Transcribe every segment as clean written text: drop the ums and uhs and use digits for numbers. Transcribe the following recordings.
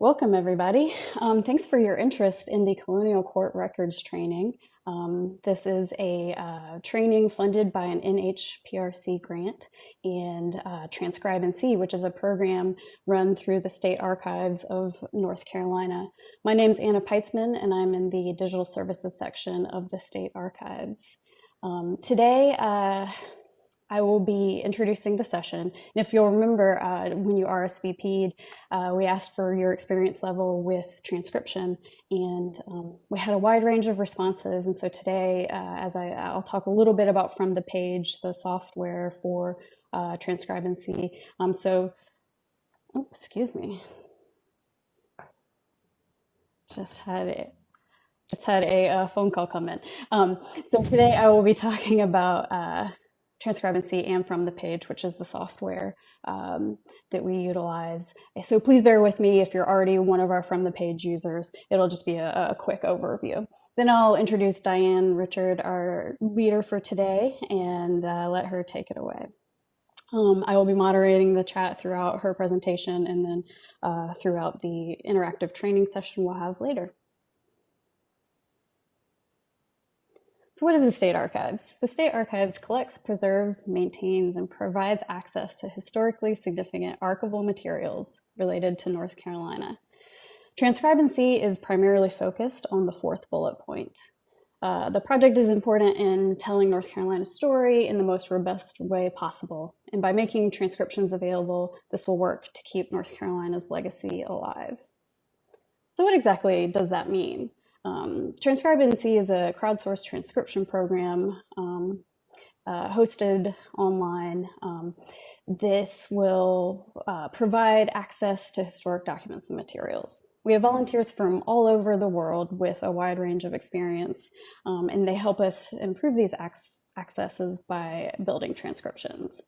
Welcome, everybody. Thanks for your interest in the Colonial Court Records training. This is a training funded by an NHPRC grant and TranscribeNC, which is a program run through the State Archives of North Carolina. My name's Anna Peitzman, and I'm in the Digital Services section of the State Archives. Today, I will be introducing the session. And if you'll remember, when you RSVP'd, we asked for your experience level with transcription, and we had a wide range of responses. And so today, I'll talk a little bit about From the Page, the software for TranscribeNC. Excuse me. Just had a phone call come in. So today I will be talking about TranscribeNC and From the Page, which is the software that we utilize. So please bear with me if you're already one of our From the Page users. It'll just be a quick overview. Then I'll introduce Diane Richard, our leader for today, and let her take it away. I will be moderating the chat throughout her presentation and then throughout the interactive training session we'll have later. So what is the State Archives? The State Archives collects, preserves, maintains, and provides access to historically significant archival materials related to North Carolina. TranscribeNC is primarily focused on the fourth bullet point. The project is important in telling North Carolina's story in the most robust way possible. And by making transcriptions available, this will work to keep North Carolina's legacy alive. So what exactly does that mean? TranscribeNC is a crowdsourced transcription program hosted online. This will provide access to historic documents and materials. We have volunteers from all over the world with a wide range of experience, and they help us improve these accesses by building transcriptions.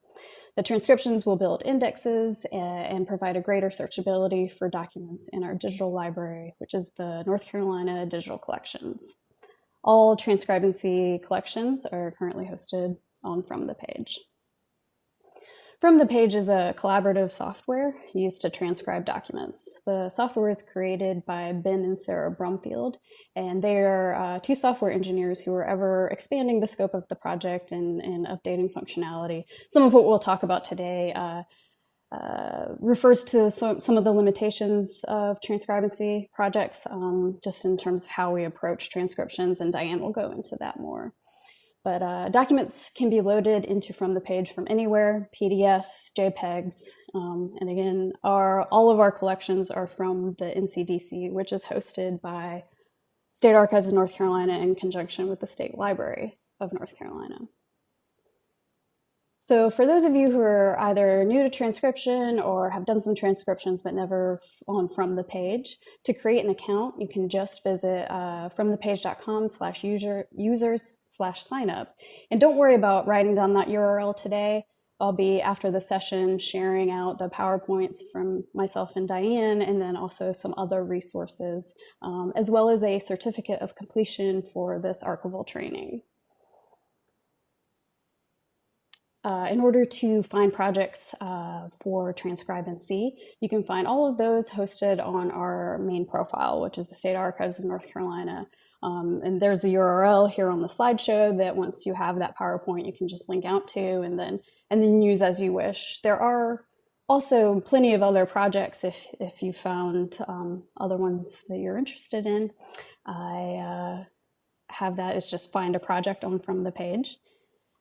The transcriptions will build indexes and provide a greater searchability for documents in our digital library, which is the North Carolina Digital Collections. All TranscribeNC collections are currently hosted on From the Page. From the Page is a collaborative software used to transcribe documents. The software is created by Ben and Sarah Brumfield, and they are two software engineers who are ever expanding the scope of the project and updating functionality. Some of what we'll talk about today refers to some of the limitations of TranscribeNC projects, just in terms of how we approach transcriptions, and Diane will go into that more. But documents can be loaded into From the Page from anywhere, PDFs, JPEGs, and again, all of our collections are from the NCDC, which is hosted by State Archives of North Carolina in conjunction with the State Library of North Carolina. So for those of you who are either new to transcription or have done some transcriptions but never on From the Page, to create an account, you can just visit fromthepage.com/users/signup. And don't worry about writing down that URL today. I'll be, after the session, sharing out the PowerPoints from myself and Diane, and then also some other resources, as well as a certificate of completion for this archival training. In order to find projects for TranscribeNC, you can find all of those hosted on our main profile, which is the State Archives of North Carolina. And there's the URL here on the slideshow that once you have that PowerPoint, you can just link out to and then use as you wish. There are also plenty of other projects if you found other ones that you're interested in. I have that. It's just find a project on From the Page.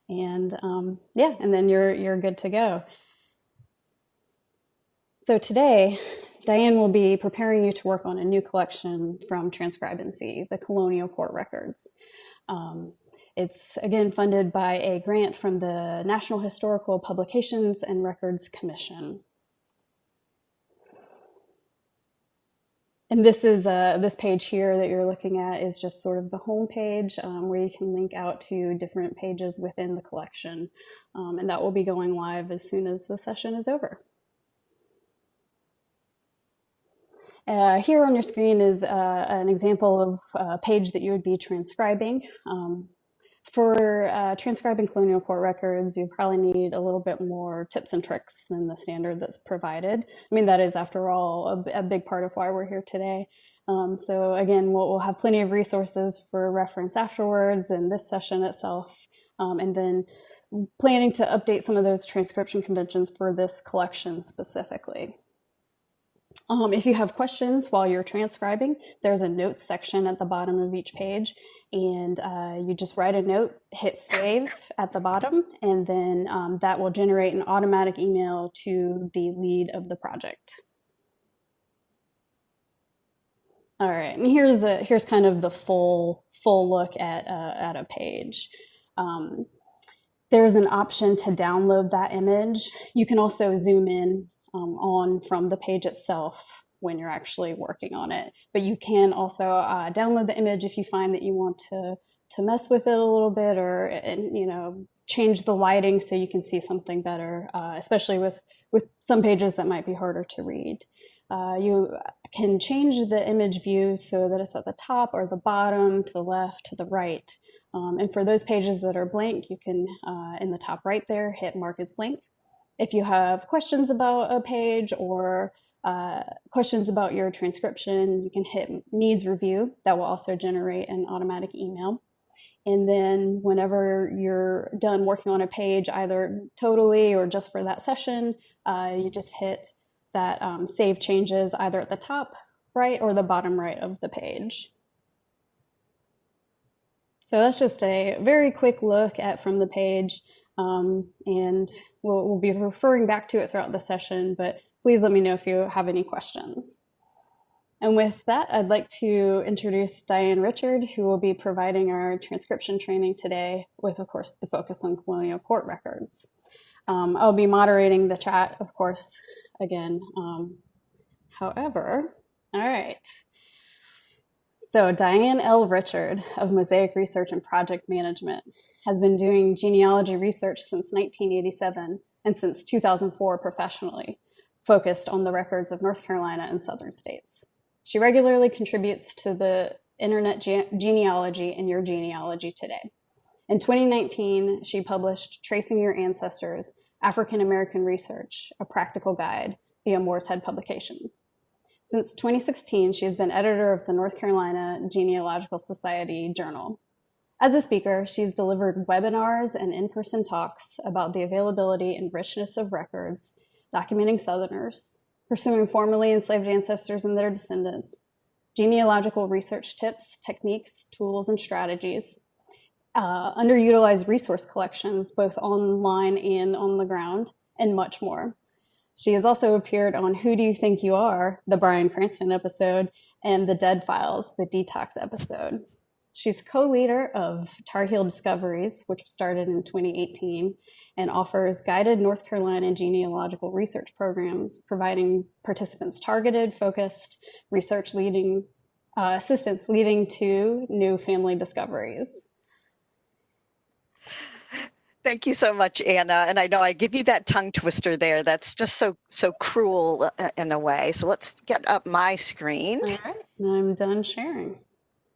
And yeah, and then you're good to go. So today, Diane will be preparing you to work on a new collection from TranscribeNC, the Colonial Court Records. It's again funded by a grant from the National Historical Publications and Records Commission. And this is this page here that you're looking at is just sort of the home page where you can link out to different pages within the collection. And that will be going live as soon as the session is over. Here on your screen is an example of a page that you would be transcribing. For transcribing colonial court records, you probably need a little bit more tips and tricks than the standard that's provided. I mean, that is, after all, a big part of why we're here today. So again, we'll have plenty of resources for reference afterwards in this session itself, and then planning to update some of those transcription conventions for this collection specifically. If you have questions while you're transcribing, there's a notes section at the bottom of each page, and you just write a note, hit save at the bottom, and then that will generate an automatic email to the lead of the project. All right, and here's kind of the full look at a page. There's an option to download that image. You can also zoom in on from the page itself when you're actually working on it. But you can also download the image if you find that you want to mess with it a little bit, or change the lighting so you can see something better, especially with some pages that might be harder to read. You can change the image view so that it's at the top or the bottom, to the left, to the right. And for those pages that are blank, you can, in the top right there, hit mark as blank. If you have questions about a page or questions about your transcription, you can hit needs review. That will also generate an automatic email. And then whenever you're done working on a page, either totally or just for that session, you just hit that save changes either at the top right or the bottom right of the page. So that's just a very quick look at from the page. And we'll be referring back to it throughout the session, but please let me know if you have any questions. And with that, I'd like to introduce Diane Richard, who will be providing our transcription training today with, of course, the focus on colonial court records. I'll be moderating the chat, of course, again. However, all right. So Diane L. Richard of Mosaic Research and Project Management has been doing genealogy research since 1987 and since 2004 professionally, focused on the records of North Carolina and southern states. She regularly contributes to the Internet Genealogy and Your Genealogy Today. In 2019, she published Tracing Your Ancestors, African American Research, a Practical Guide via Moore's-Head publication. Since 2016, she has been editor of the North Carolina Genealogical Society Journal. As a speaker, she's delivered webinars and in-person talks about the availability and richness of records, documenting Southerners, pursuing formerly enslaved ancestors and their descendants, genealogical research tips, techniques, tools, and strategies, underutilized resource collections, both online and on the ground, and much more. She has also appeared on Who Do You Think You Are?, the Bryan Cranston episode, and The Dead Files, the Detox episode. She's co-leader of Tar Heel Discoveries, which was started in 2018, and offers guided North Carolina genealogical research programs, providing participants targeted, focused research assistance leading to new family discoveries. Thank you so much, Anna. And I know I give you that tongue twister there. That's just so cruel in a way. So let's get up my screen. All right, I'm done sharing.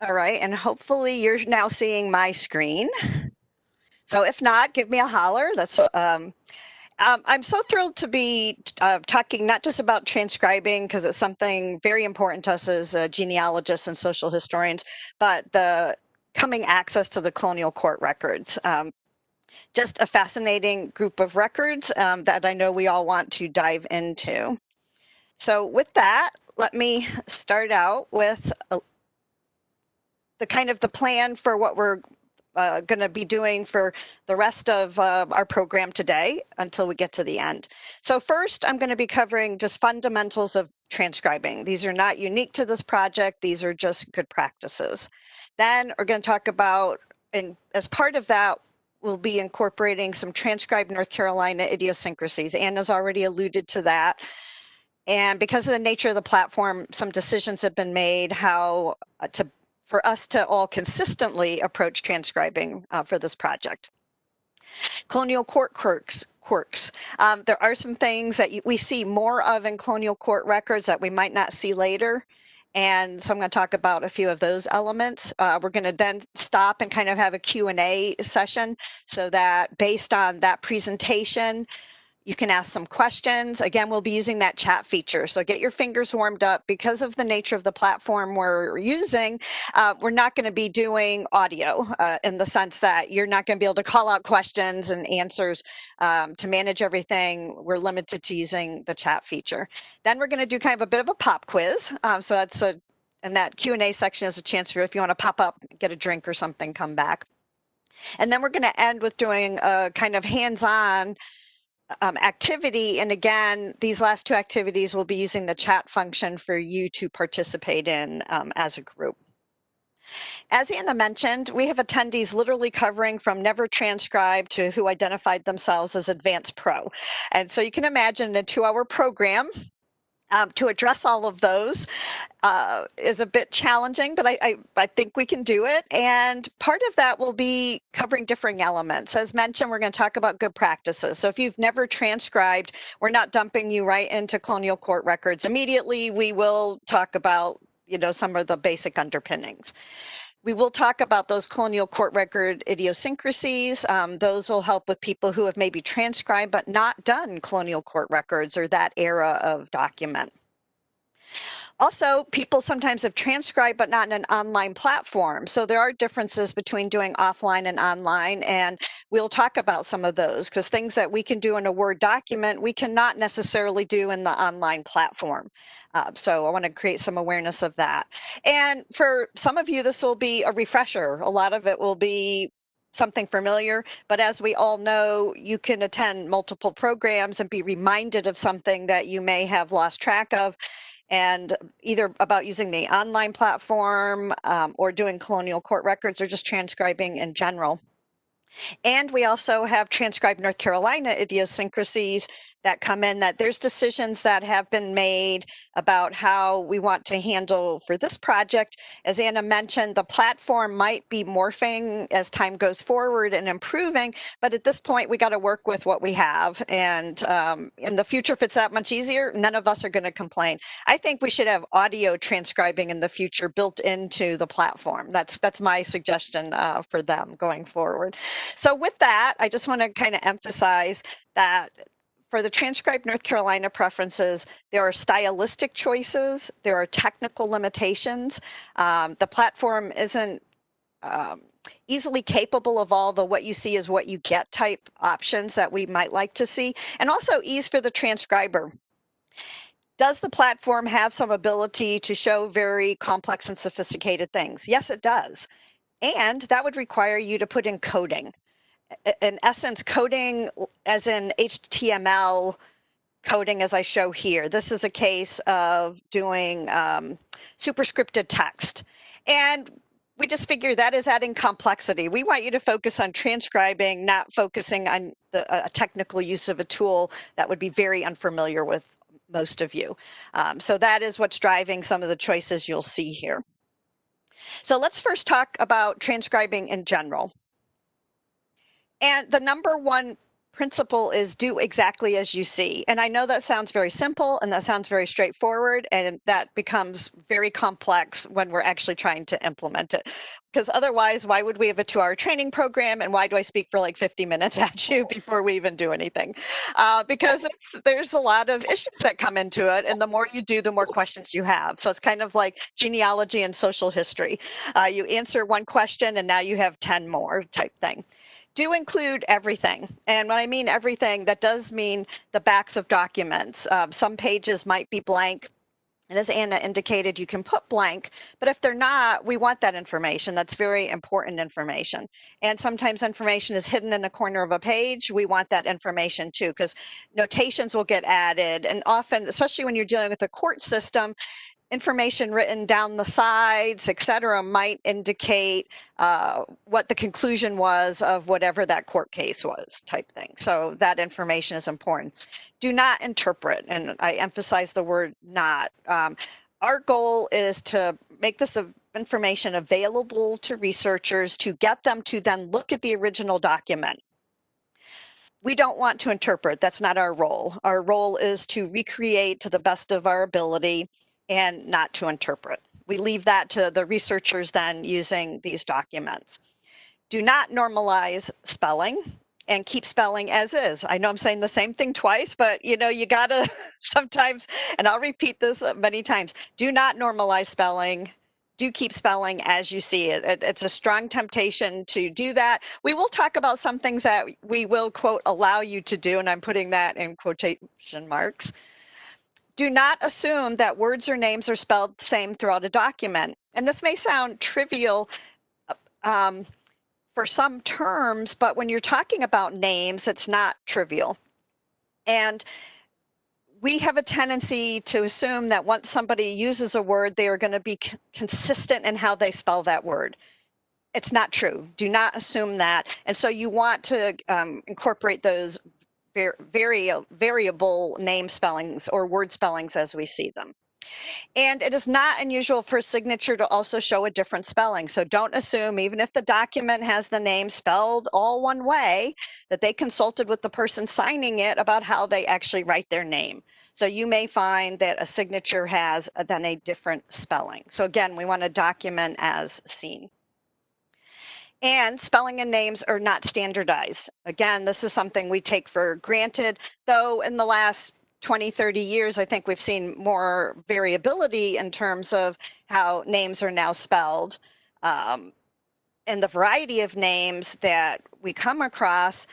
All right, and hopefully you're now seeing my screen. So if not, give me a holler. That's I'm so thrilled to be talking not just about transcribing, because it's something very important to us as genealogists and social historians, but the coming access to the colonial court records. Just a fascinating group of records that I know we all want to dive into. So with that, let me start out with the kind of the plan for what we're going to be doing for the rest of our program today until we get to the end. So first, I'm going to be covering just fundamentals of transcribing. These are not unique to this project. These are just good practices. Then we're going to talk about, and as part of that, we'll be incorporating some transcribed North Carolina idiosyncrasies. Anna's already alluded to that. And because of the nature of the platform, some decisions have been made how for us to all consistently approach transcribing for this project. Colonial court quirks. There are some things that we see more of in colonial court records that we might not see later. And so I'm going to talk about a few of those elements. We're going to then stop and kind of have a Q&A session so that based on that presentation, you can ask some questions. Again, we'll be using that chat feature. So get your fingers warmed up. Because of the nature of the platform we're using, we're not going to be doing audio in the sense that you're not going to be able to call out questions and answers. To manage everything, we're limited to using the chat feature. Then we're going to do kind of a bit of a pop quiz. So that's and that Q&A section is a chance for, if you want to pop up, get a drink or something, come back. And then we're going to end with doing a kind of hands-on activity. And again, these last two activities will be using the chat function for you to participate in as a group. As Anna mentioned, we have attendees literally covering from never transcribed to who identified themselves as advanced pro. And so you can imagine a 2-hour program to address all of those is a bit challenging, but I think we can do it. And part of that will be covering differing elements. As mentioned, we're going to talk about good practices. So if you've never transcribed, we're not dumping you right into colonial court records immediately. We will talk about, some of the basic underpinnings. We will talk about those colonial court record idiosyncrasies. Those will help with people who have maybe transcribed but not done colonial court records or that era of document. Also, people sometimes have transcribed but not in an online platform. So there are differences between doing offline and online, and we'll talk about some of those because things that we can do in a Word document, we cannot necessarily do in the online platform. So I want to create some awareness of that. And for some of you, this will be a refresher. A lot of it will be something familiar, but as we all know, you can attend multiple programs and be reminded of something that you may have lost track of, and either about using the online platform or doing colonial court records or just transcribing in general. And we also have transcribed North Carolina idiosyncrasies that come in, that there's decisions that have been made about how we want to handle for this project. As Anna mentioned, the platform might be morphing as time goes forward and improving, but at this point, we got to work with what we have. And in the future, if it's that much easier, none of us are going to complain. I think we should have audio transcribing in the future built into the platform. That's my suggestion for them going forward. So with that, I just want to kind of emphasize that for the transcribed North Carolina preferences, there are stylistic choices, there are technical limitations. The platform isn't easily capable of all the what you see is what you get type options that we might like to see, and also ease for the transcriber. Does the platform have some ability to show very complex and sophisticated things? Yes, it does. And that would require you to put in coding. In essence, coding as in HTML coding as I show here. This is a case of doing superscripted text. And we just figure that is adding complexity. We want you to focus on transcribing, not focusing on a technical use of a tool that would be very unfamiliar with most of you. So that is what's driving some of the choices you'll see here. So let's first talk about transcribing in general. And the number one principle is do exactly as you see. And I know that sounds very simple and that sounds very straightforward, and that becomes very complex when we're actually trying to implement it. Because otherwise, why would we have a 2-hour training program, and why do I speak for like 50 minutes at you before we even do anything? Because there's a lot of issues that come into it, and the more you do, the more questions you have. So it's kind of like genealogy and social history. You answer one question, and now you have 10 more type thing. Do include everything. And when I mean everything, that does mean the backs of documents. Some pages might be blank. And as Anna indicated, you can put blank, but if they're not, we want that information. That's very important information. And sometimes information is hidden in a corner of a page. We want that information too, because notations will get added. And often, especially when you're dealing with a court system, information written down the sides, et cetera, might indicate what the conclusion was of whatever that court case was type thing. So that information is important. Do not interpret, and I emphasize the word not. Our goal is to make this information available to researchers to get them to then look at the original document. We don't want to interpret. That's not our role. Our role is to recreate to the best of our ability and not to interpret. We leave that to the researchers then using these documents. Do not normalize spelling and keep spelling as is. I know I'm saying the same thing twice, but you gotta sometimes, and I'll repeat this many times, do not normalize spelling. Do keep spelling as you see it. It's a strong temptation to do that. We will talk about some things that we will, quote, allow you to do, and I'm putting that in quotation marks. Do not assume that words or names are spelled the same throughout a document. And this may sound trivial for some terms, but when you're talking about names, it's not trivial. And we have a tendency to assume that once somebody uses a word, they are going to be consistent in how they spell that word. It's not true. Do not assume that. And so you want to incorporate those variable name spellings or word spellings as we see them. And it is not unusual for a signature to also show a different spelling. So don't assume, even if the document has the name spelled all one way, that they consulted with the person signing it about how they actually write their name. So you may find that a signature has then a different spelling. So again, we want to document as seen. And spelling and names are not standardized. Again, this is something we take for granted, though in the last 20, 30 years, I think we've seen more variability in terms of how names are now spelled and the variety of names that we come across.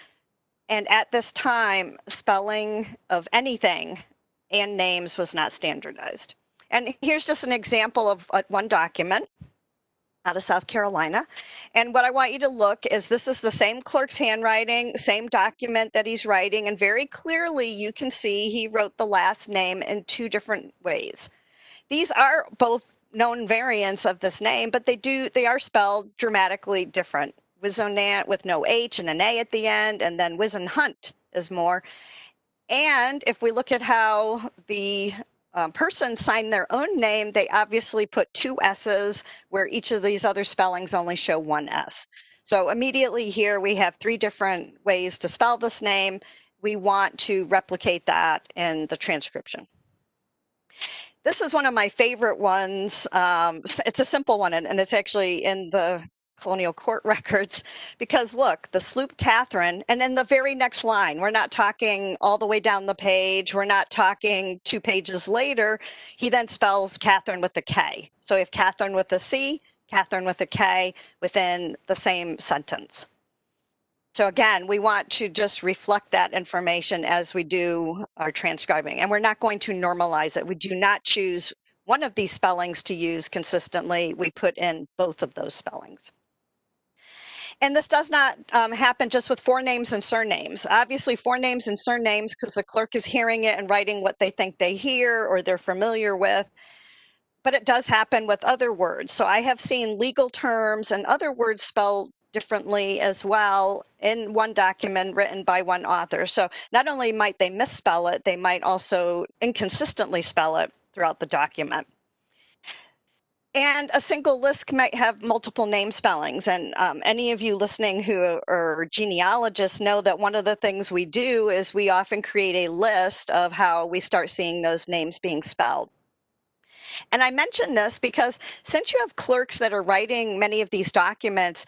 And at this time, spelling of anything and names was not standardized. And here's just an example of one document out of South Carolina. And what I want you to look is this is the same clerk's handwriting, same document that he's writing, and very clearly you can see he wrote the last name in two different ways. These are both known variants of this name, but they are spelled dramatically different. Wizonant with no H and an A at the end, and then Wizenhunt is more. And if we look at how the person signed their own name, they obviously put two S's where each of these other spellings only show one S. So immediately here we have three different ways to spell this name. We want to replicate that in the transcription. This is one of my favorite ones. It's a simple one, and it's actually in the Colonial court records, because look, the sloop Catherine, and then the very next line, we're not talking all the way down the page, we're not talking 2 pages later, he then spells Catherine with a K. So if Catherine with a C, Catherine with a K within the same sentence. So again, we want to just reflect that information as we do our transcribing, and we're not going to normalize it. We do not choose one of these spellings to use consistently. We put in both of those spellings. And this does not happen just with forenames and surnames. Obviously, forenames and surnames, because the clerk is hearing it and writing what they think they hear or they're familiar with. But it does happen with other words. So I have seen legal terms and other words spelled differently as well in one document written by one author. So not only might they misspell it, they might also inconsistently spell it throughout the document. And a single list might have multiple name spellings. And any of you listening who are genealogists know that one of the things we do is we often create a list of how we start seeing those names being spelled. And I mention this because since you have clerks that are writing many of these documents,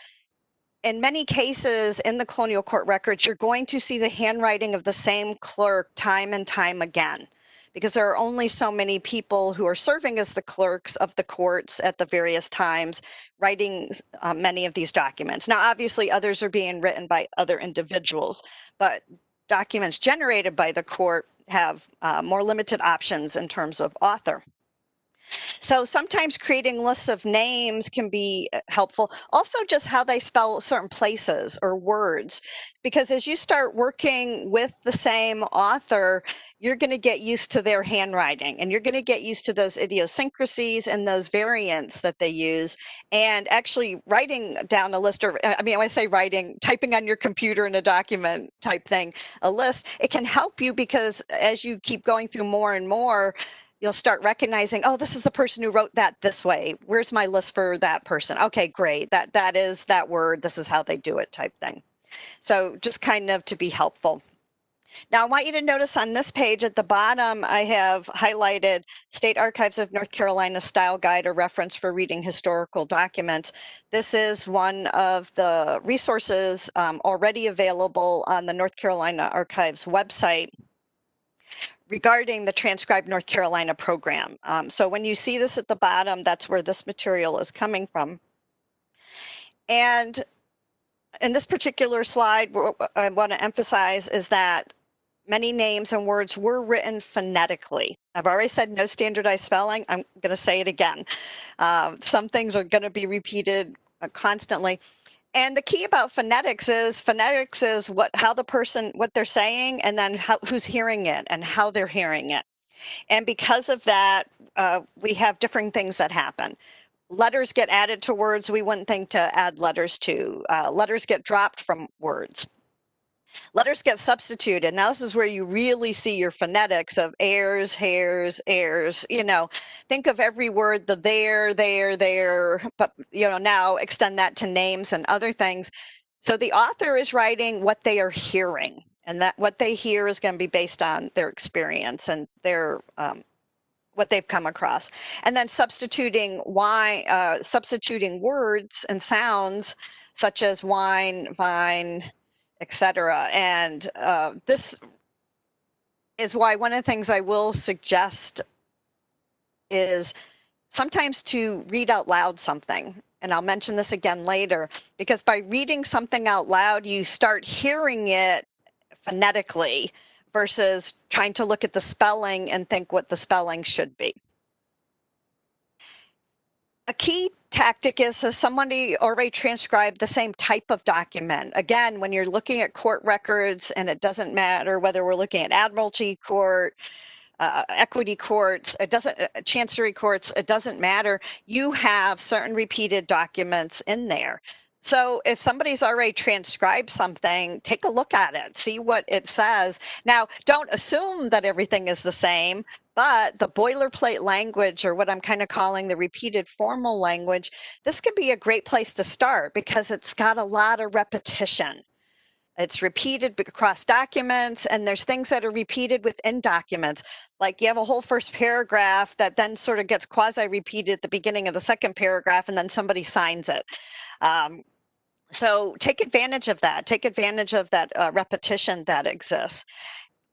in many cases in the colonial court records, you're going to see the handwriting of the same clerk time and time again, because there are only so many people who are serving as the clerks of the courts at the various times writing many of these documents. Now, obviously, others are being written by other individuals, but documents generated by the court have more limited options in terms of author. So sometimes creating lists of names can be helpful. Also, just how they spell certain places or words, because as you start working with the same author, you're going to get used to their handwriting, and you're going to get used to those idiosyncrasies and those variants that they use. And actually writing down a list, or I mean, when I say writing, typing on your computer in a document type thing, a list, it can help you, because as you keep going through more and more, you'll start recognizing, oh, this is the person who wrote that this way. Where's my list for that person? Okay, great. That is that word. This is how they do it type thing. So just kind of to be helpful. Now, I want you to notice on this page at the bottom, I have highlighted State Archives of North Carolina Style Guide or Reference for Reading Historical Documents. This is one of the resources already available on the North Carolina Archives website regarding the Transcribe North Carolina program. So when you see this at the bottom, that's where this material is coming from. And in this particular slide, what I want to emphasize is that many names and words were written phonetically. I've already said no standardized spelling. I'm going to say it again. Some things are going to be repeated constantly. And the key about phonetics is how the person, what they're saying, and then who's hearing it and how they're hearing it. And because of that, we have different things that happen. Letters get added to words we wouldn't think to add letters to. Letters get dropped from words. Letters get substituted. Now this is where you really see your phonetics of airs, hairs, airs. You know, think of every word, the there, but you know, now extend that to names and other things. So the author is writing what they are hearing, and that what they hear is going to be based on their experience and their what they've come across, and then substituting words and sounds such as wine, vine, etc. And this is why one of the things I will suggest is sometimes to read out loud something. And I'll mention this again later, because by reading something out loud, you start hearing it phonetically versus trying to look at the spelling and think what the spelling should be. A key tactic is, has somebody already transcribed the same type of document? Again, when you're looking at court records, and it doesn't matter whether we're looking at admiralty court, equity courts, chancery courts, it doesn't matter. You have certain repeated documents in there. So if somebody's already transcribed something, take a look at it, see what it says. Now, don't assume that everything is the same, but the boilerplate language, or what I'm kind of calling the repeated formal language, this could be a great place to start because it's got a lot of repetition. It's repeated across documents, and there's things that are repeated within documents. Like you have a whole first paragraph that then sort of gets quasi-repeated at the beginning of the second paragraph, and then somebody signs it. So take advantage of that. Take advantage of that repetition that exists.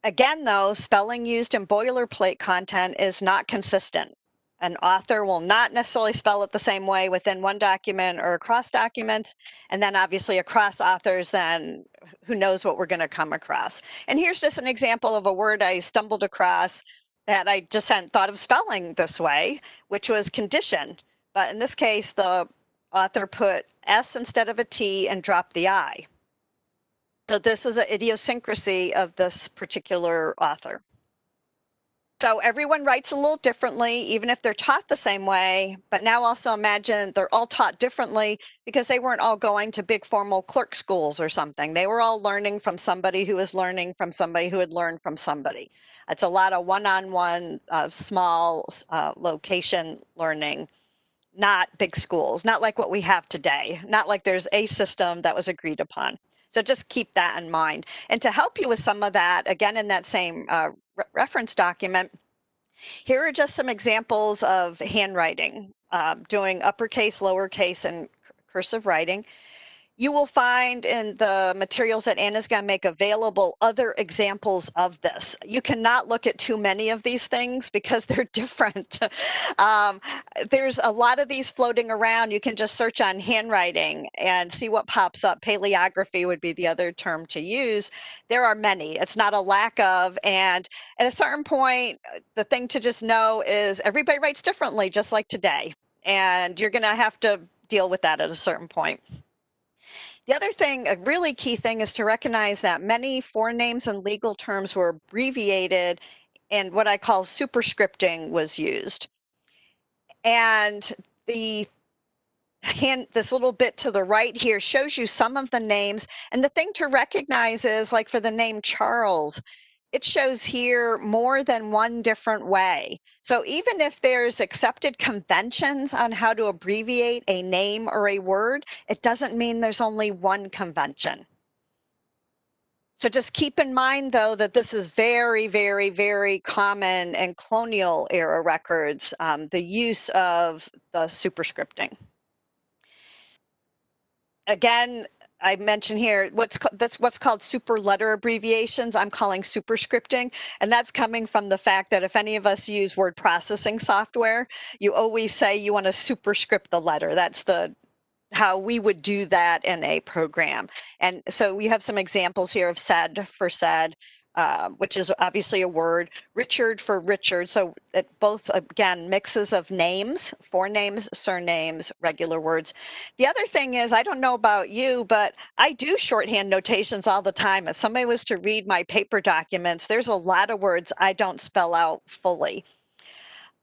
Again, though, spelling used in boilerplate content is not consistent. An author will not necessarily spell it the same way within one document or across documents. And then obviously across authors, then who knows what we're going to come across. And here's just an example of a word I stumbled across that I just hadn't thought of spelling this way, which was condition. But in this case, the author put S instead of a T and dropped the I. So this is an idiosyncrasy of this particular author. So everyone writes a little differently, even if they're taught the same way. But now also imagine they're all taught differently because they weren't all going to big formal clerk schools or something. They were all learning from somebody who was learning from somebody who had learned from somebody. It's a lot of one-on-one, small location learning, not big schools, not like what we have today, not like there's a system that was agreed upon. So just keep that in mind. And to help you with some of that, again, in that same reference document, here are just some examples of handwriting, doing uppercase, lowercase, and cursive writing. You will find in the materials that Anna's going to make available other examples of this. You cannot look at too many of these things because they're different. There's a lot of these floating around. You can just search on handwriting and see what pops up. Paleography would be the other term to use. There are many. It's not a lack of. And at a certain point, the thing to just know is everybody writes differently, just like today. And you're going to have to deal with that at a certain point. The other thing, a really key thing, is to recognize that many foreign names and legal terms were abbreviated, and what I call superscripting was used. And this little bit to the right here shows you some of the names. And the thing to recognize is, like for the name Charles, it shows here more than one different way. So even if there's accepted conventions on how to abbreviate a name or a word, it doesn't mean there's only one convention. So just keep in mind, though, that this is very, very, very common in colonial era records, the use of the superscripting. Again, I mentioned here that's what's called super letter abbreviations. I'm calling superscripting, and that's coming from the fact that if any of us use word processing software, you always say you want to superscript the letter. That's how we would do that in a program. And so we have some examples here of said for said, which is obviously a word, Richard for Richard. So it both, again, mixes of names, forenames, surnames, regular words. The other thing is, I don't know about you, but I do shorthand notations all the time. If somebody was to read my paper documents, there's a lot of words I don't spell out fully.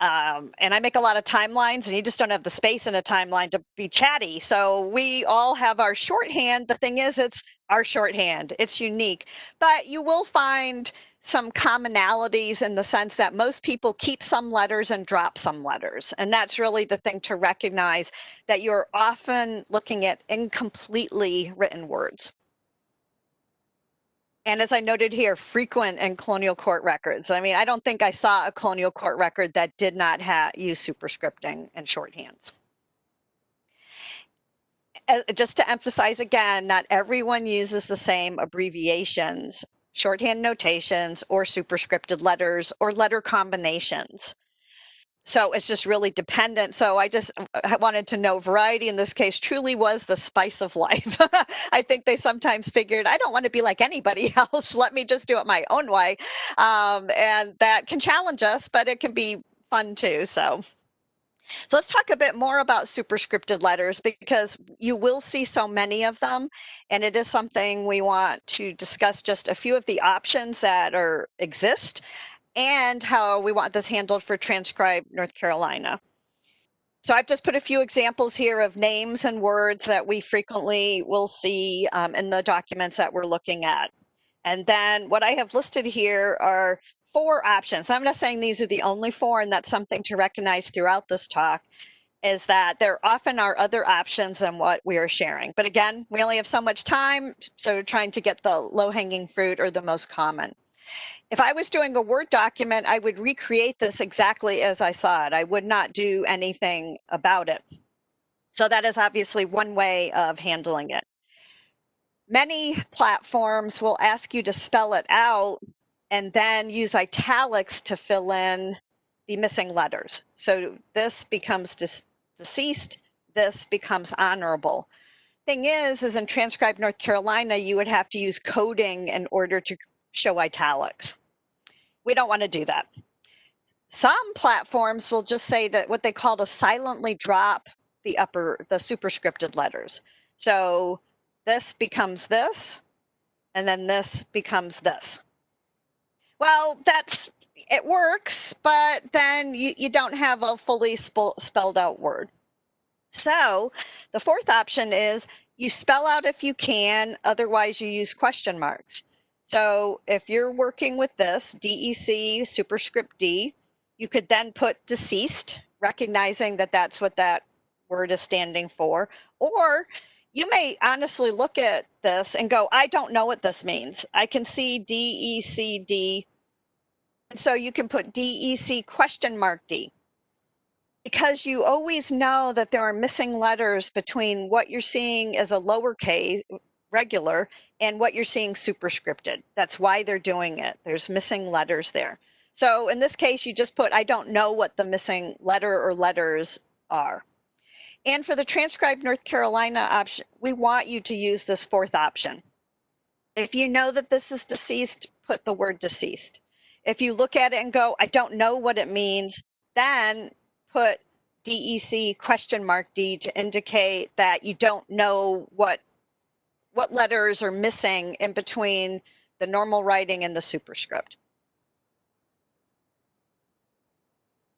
And I make a lot of timelines, and you just don't have the space in a timeline to be chatty. So we all have our shorthand. The thing is, it's our shorthand. It's unique. But you will find some commonalities in the sense that most people keep some letters and drop some letters. And that's really the thing to recognize, that you're often looking at incompletely written words. And as I noted here, frequent in colonial court records. I mean, I don't think I saw a colonial court record that did not use superscripting and shorthands. Just to emphasize again, not everyone uses the same abbreviations, shorthand notations, or superscripted letters, or letter combinations. So it's just really dependent. So I wanted to know variety in this case truly was the spice of life. I think they sometimes figured, I don't want to be like anybody else. Let me just do it my own way. And that can challenge us, but it can be fun too. So let's talk a bit more about superscripted letters, because you will see so many of them. And it is something we want to discuss, just a few of the options that exist, and how we want this handled for Transcribe North Carolina. So I've just put a few examples here of names and words that we frequently will see in the documents that we're looking at. And then what I have listed here are 4 options. I'm not saying these are the only 4, and that's something to recognize throughout this talk, is that there often are other options than what we are sharing. But again, we only have so much time, so trying to get the low-hanging fruit or the most common. If I was doing a Word document, I would recreate this exactly as I saw it. I would not do anything about it. So that is obviously one way of handling it. Many platforms will ask you to spell it out and then use italics to fill in the missing letters. So this becomes deceased, this becomes honorable. Thing is in Transcribe North Carolina, you would have to use coding in order to show italics. We don't want to do that. Some platforms will just say that what they call to silently drop the superscripted letters. So this becomes this, and then this becomes this. Well, it works, but then you don't have a fully spelled out word. So the 4th option is you spell out if you can, otherwise you use question marks. So if you're working with this, DEC, superscript D, you could then put deceased, recognizing that that's what that word is standing for. Or you may honestly look at this and go, I don't know what this means. I can see DECD. And so you can put DEC question mark D. Because you always know that there are missing letters between what you're seeing as a lowercase regular and what you're seeing superscripted. That's why they're doing it. There's missing letters there. So in this case, you just put, I don't know what the missing letter or letters are. And for the Transcribe North Carolina option, we want you to use this 4th option. If you know that this is deceased, put the word deceased. If you look at it and go, I don't know what it means, then put DEC question mark D to indicate that you don't know what letters are missing in between the normal writing and the superscript.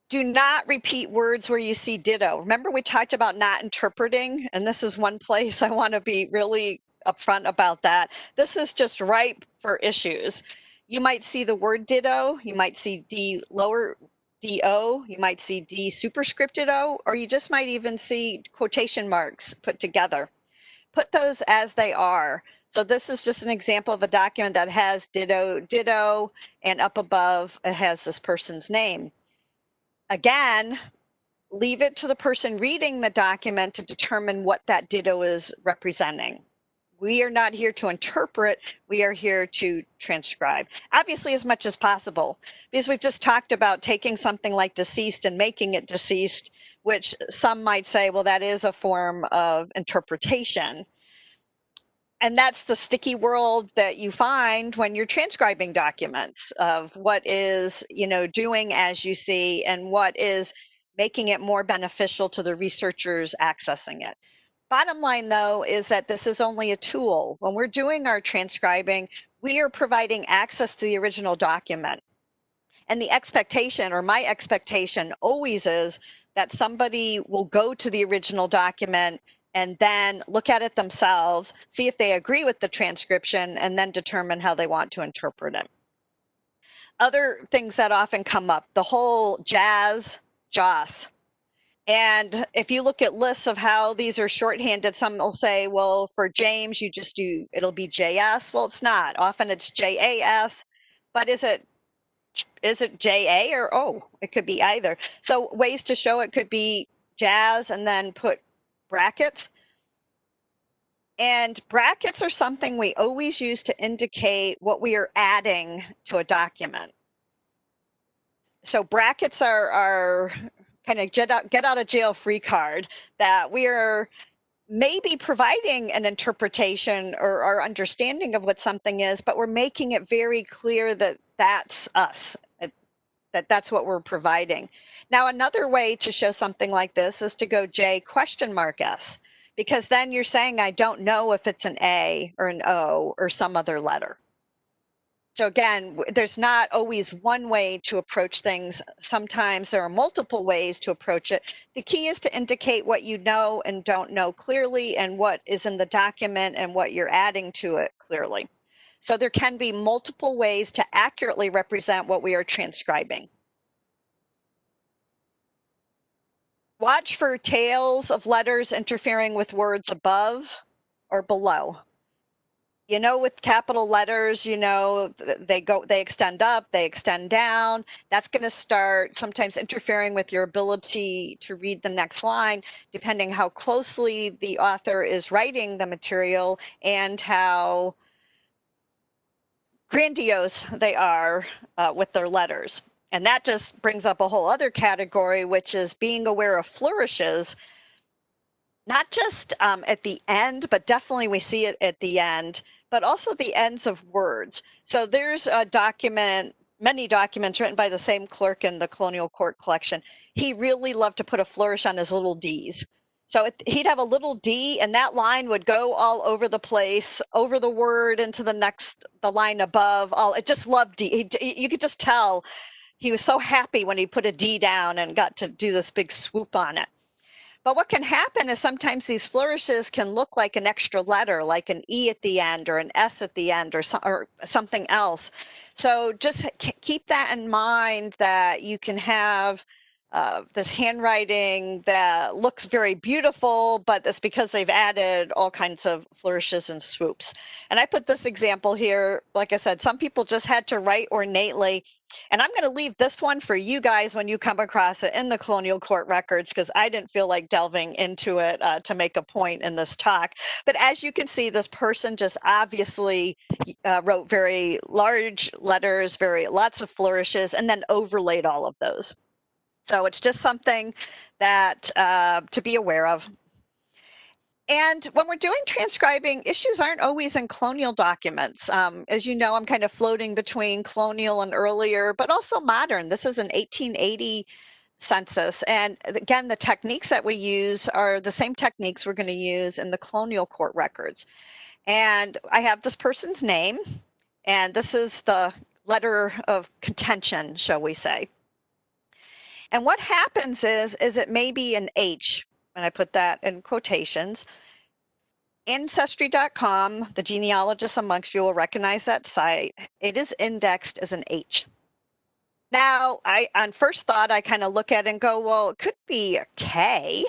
Do not repeat words where you see ditto. Remember, we talked about not interpreting, and this is one place I want to be really upfront about that. This is just ripe for issues. You might see the word ditto, you might see D lower DO, you might see D superscripted O, or you just might even see quotation marks put together. put those as they are. So this is just an example of a document that has ditto, ditto, and up above it has this person's name. Again, leave it to the person reading the document to determine what that ditto is representing. We are not here to interpret, we are here to transcribe. Obviously, as much as possible, because we've just talked about taking something like deceased and making it deceased, which some might say, well, that is a form of interpretation. And that's the sticky world that you find when you're transcribing documents of what is, doing as you see and what is making it more beneficial to the researchers accessing it. Bottom line, though, is that this is only a tool. When we're doing our transcribing, we are providing access to the original document. And the expectation, or my expectation, always is that somebody will go to the original document and then look at it themselves, see if they agree with the transcription, and then determine how they want to interpret it. Other things that often come up, the whole JAS. And if you look at lists of how these are shorthanded, some will say, well, for James, you just do, it'll be JS. Well, it's not. Often it's JAS, but is it JA or O? It could be either. So ways to show it could be JAS and then put brackets. And brackets are something we always use to indicate what we are adding to a document. So brackets are kind of get out of jail free card that we are maybe providing an interpretation or our understanding of what something is, but we're making it very clear that that's us, that's what we're providing. Now, another way to show something like this is to go J?S, because then you're saying, I don't know if it's an A or an O or some other letter. So again, there's not always one way to approach things. Sometimes there are multiple ways to approach it. The key is to indicate what you know and don't know clearly and what is in the document and what you're adding to it clearly. So there can be multiple ways to accurately represent what we are transcribing. Watch for tails of letters interfering with words above or below. With capital letters, they extend up, they extend down. That's going to start sometimes interfering with your ability to read the next line, depending how closely the author is writing the material and how grandiose they are with their letters. And that just brings up a whole other category, which is being aware of flourishes, not just at the end, but definitely we see it at the end, but also the ends of words. So there's a document, many documents written by the same clerk in the Colonial Court collection. He really loved to put a flourish on his little D's. So he'd have a little D and that line would go all over the place, over the word, into the line above. It just loved D. You could just tell he was so happy when he put a D down and got to do this big swoop on it. But what can happen is sometimes these flourishes can look like an extra letter, like an E at the end or an S at the end or something else. So just keep that in mind, that you can have this handwriting that looks very beautiful, but that's because they've added all kinds of flourishes and swoops. And I put this example here. Like I said, some people just had to write ornately. And I'm going to leave this one for you guys when you come across it in the Colonial Court records, because I didn't feel like delving into it to make a point in this talk. But as you can see, this person just obviously wrote very large letters, lots of flourishes, and then overlaid all of those. So it's just something that to be aware of. And when we're doing transcribing, issues aren't always in colonial documents. As you know, I'm kind of floating between colonial and earlier, but also modern. This is an 1880 census. And again, the techniques that we use are the same techniques we're going to use in the colonial court records. And I have this person's name, and this is the letter of contention, shall we say. And what happens is it may be an H, and I put that in quotations. Ancestry.com, the genealogists amongst you will recognize that site. It is indexed as an H. Now, on first thought, I kind of look at it and go, well, it could be a K.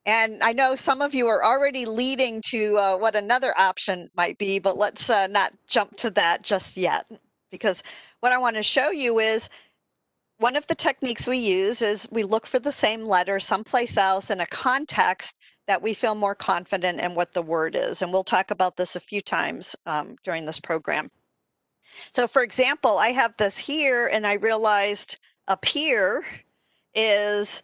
And I know some of you are already leading to what another option might be, but let's not jump to that just yet, because what I want to show you is one of the techniques we use is we look for the same letter someplace else in a context that we feel more confident in what the word is. And we'll talk about this a few times during this program. So for example, I have this here and I realized up here is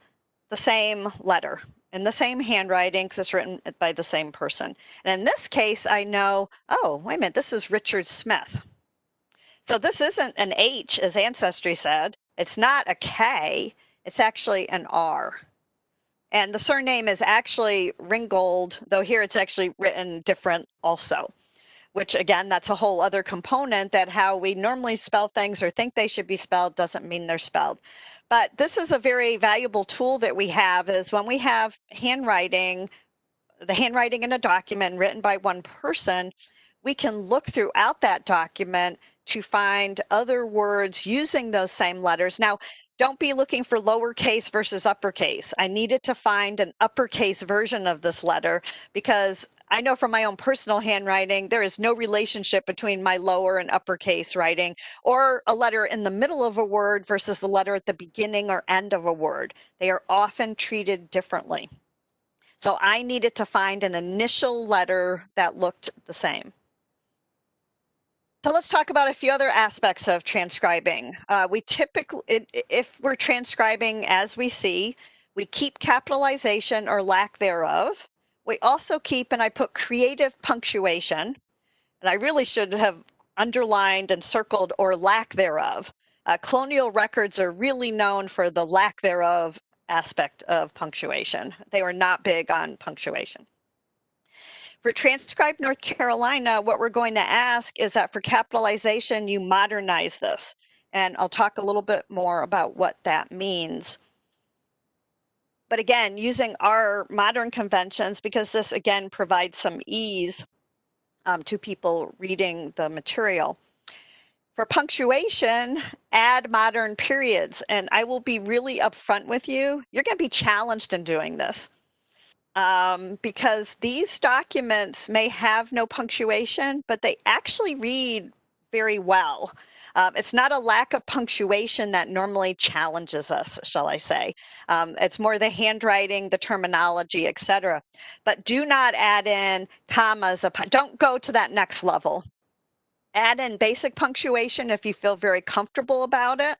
the same letter in the same handwriting because it's written by the same person. And in this case, I know, oh, wait a minute, this is Richard Smith. So this isn't an H, as Ancestry said. It's not a K. It's actually an R. And the surname is actually Ringgold, though here it's actually written different also, which again, that's a whole other component that how we normally spell things or think they should be spelled doesn't mean they're spelled. But this is a very valuable tool that we have is when we have handwriting, the handwriting in a document written by one person, we can look throughout that document to find other words using those same letters. Now, don't be looking for lowercase versus uppercase. I needed to find an uppercase version of this letter because I know from my own personal handwriting, there is no relationship between my lower and uppercase writing or a letter in the middle of a word versus the letter at the beginning or end of a word. They are often treated differently. So I needed to find an initial letter that looked the same. So let's talk about a few other aspects of transcribing. We typically, if we're transcribing as we see, we keep capitalization or lack thereof. We also keep, and I put creative punctuation, and I really should have underlined and circled or lack thereof. Colonial records are really known for the lack thereof aspect of punctuation. They were not big on punctuation. For Transcribe North Carolina, what we're going to ask is that for capitalization, you modernize this. And I'll talk a little bit more about what that means. But again, using our modern conventions, because this again provides some ease to people reading the material. For punctuation, add modern periods. And I will be really upfront with you. You're going to be challenged in doing this. Because these documents may have no punctuation, but they actually read very well. It's not a lack of punctuation that normally challenges us, shall I say. It's more the handwriting, the terminology, etc. But do not add in commas. Don't go to that next level. Add in basic punctuation if you feel very comfortable about it.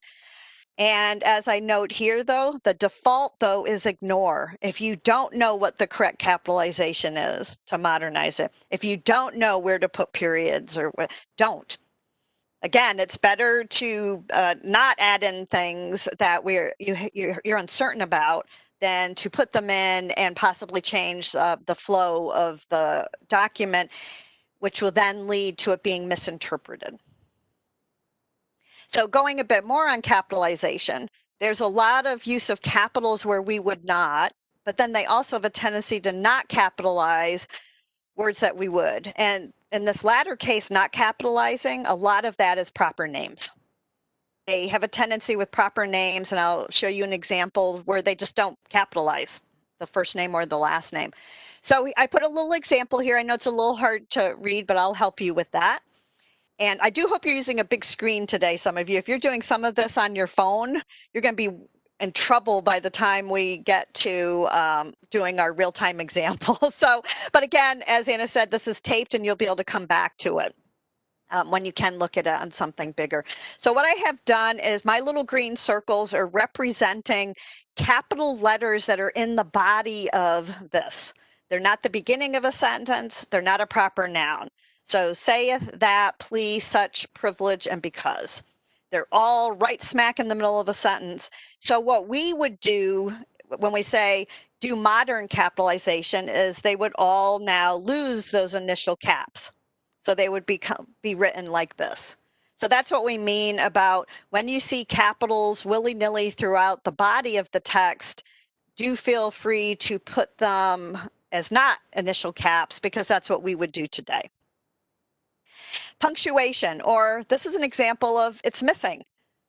And as I note here, though, the default, though, is ignore. If you don't know what the correct capitalization is to modernize it, if you don't know where to put periods or don't. Again, it's better to not add in things that you're uncertain about than to put them in and possibly change the flow of the document, which will then lead to it being misinterpreted. So going a bit more on capitalization, there's a lot of use of capitals where we would not, but then they also have a tendency to not capitalize words that we would. And in this latter case, not capitalizing, a lot of that is proper names. They have a tendency with proper names, and I'll show you an example where they just don't capitalize the first name or the last name. So I put a little example here. I know it's a little hard to read, but I'll help you with that. And I do hope you're using a big screen today, some of you. If you're doing some of this on your phone, you're going to be in trouble by the time we get to doing our real-time example. So, but again, as Anna said, this is taped and you'll be able to come back to it when you can look at it on something bigger. So what I have done is my little green circles are representing capital letters that are in the body of this. They're not the beginning of a sentence. They're not a proper noun. So saith, that, please, such, privilege, and because. They're all right smack in the middle of a sentence. So what we would do when we say do modern capitalization is they would all now lose those initial caps. So they would be written like this. So that's what we mean about when you see capitals willy-nilly throughout the body of the text, do feel free to put them as not initial caps because that's what we would do today. Punctuation, or this is an example of it's missing.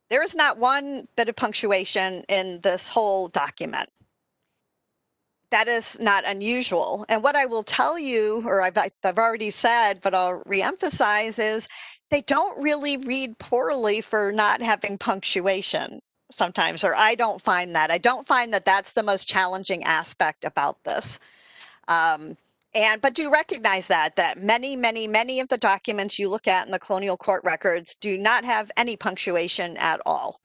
There is not one bit of punctuation in this whole document. that is not unusual. And what I will tell you, or I've already said, but I'll reemphasize, is they don't really read poorly for not having punctuation sometimes, or I don't find that. I don't find that that's the most challenging aspect about this. But do recognize that many of the documents you look at in the colonial court records do not have any punctuation at all.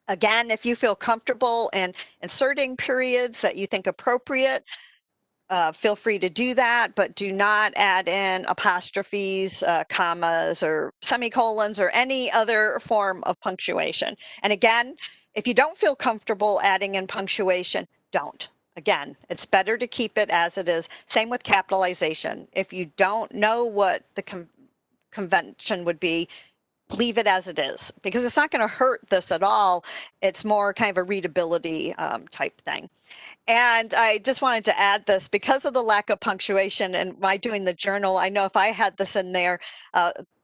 Again, if you feel comfortable in inserting periods that you think appropriate, feel free to do that, but do not add in apostrophes, commas, or semicolons, or any other form of punctuation. And again, if you don't feel comfortable adding in punctuation, don't. Again, it's better to keep it as it is. Same with capitalization. If you don't know what the convention would be, leave it as it is, because it's not going to hurt this at all. It's more kind of a readability type thing. And I just wanted to add this because of the lack of punctuation and my doing the journal. I know if I had this in there,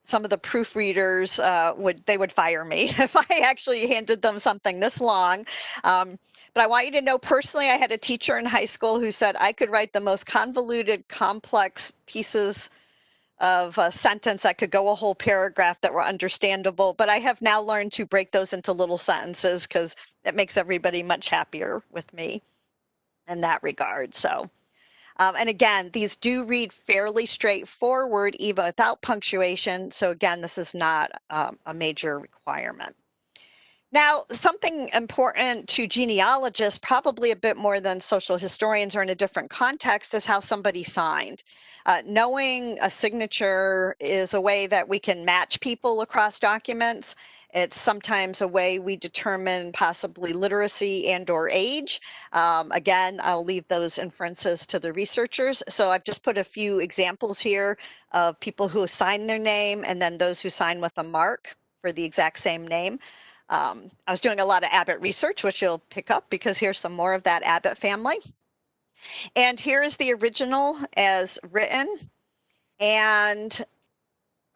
some of the proofreaders would fire me if I actually handed them something this long. But I want you to know personally, I had a teacher in high school who said I could write the most convoluted, complex pieces of a sentence that could go a whole paragraph that were understandable, but I have now learned to break those into little sentences because it makes everybody much happier with me in that regard. So, and again, these do read fairly straightforward even without punctuation. So again, this is not a major requirement. Now, something important to genealogists, probably a bit more than social historians or in a different context, is how somebody signed. Knowing a signature is a way that we can match people across documents. It's sometimes a way we determine possibly literacy and or age. Again, I'll leave those inferences to the researchers. So I've just put a few examples here of people who sign their name and then those who sign with a mark for the exact same name. I was doing a lot of Abbott research, which you'll pick up because here's some more of that Abbott family. And here is the original as written. And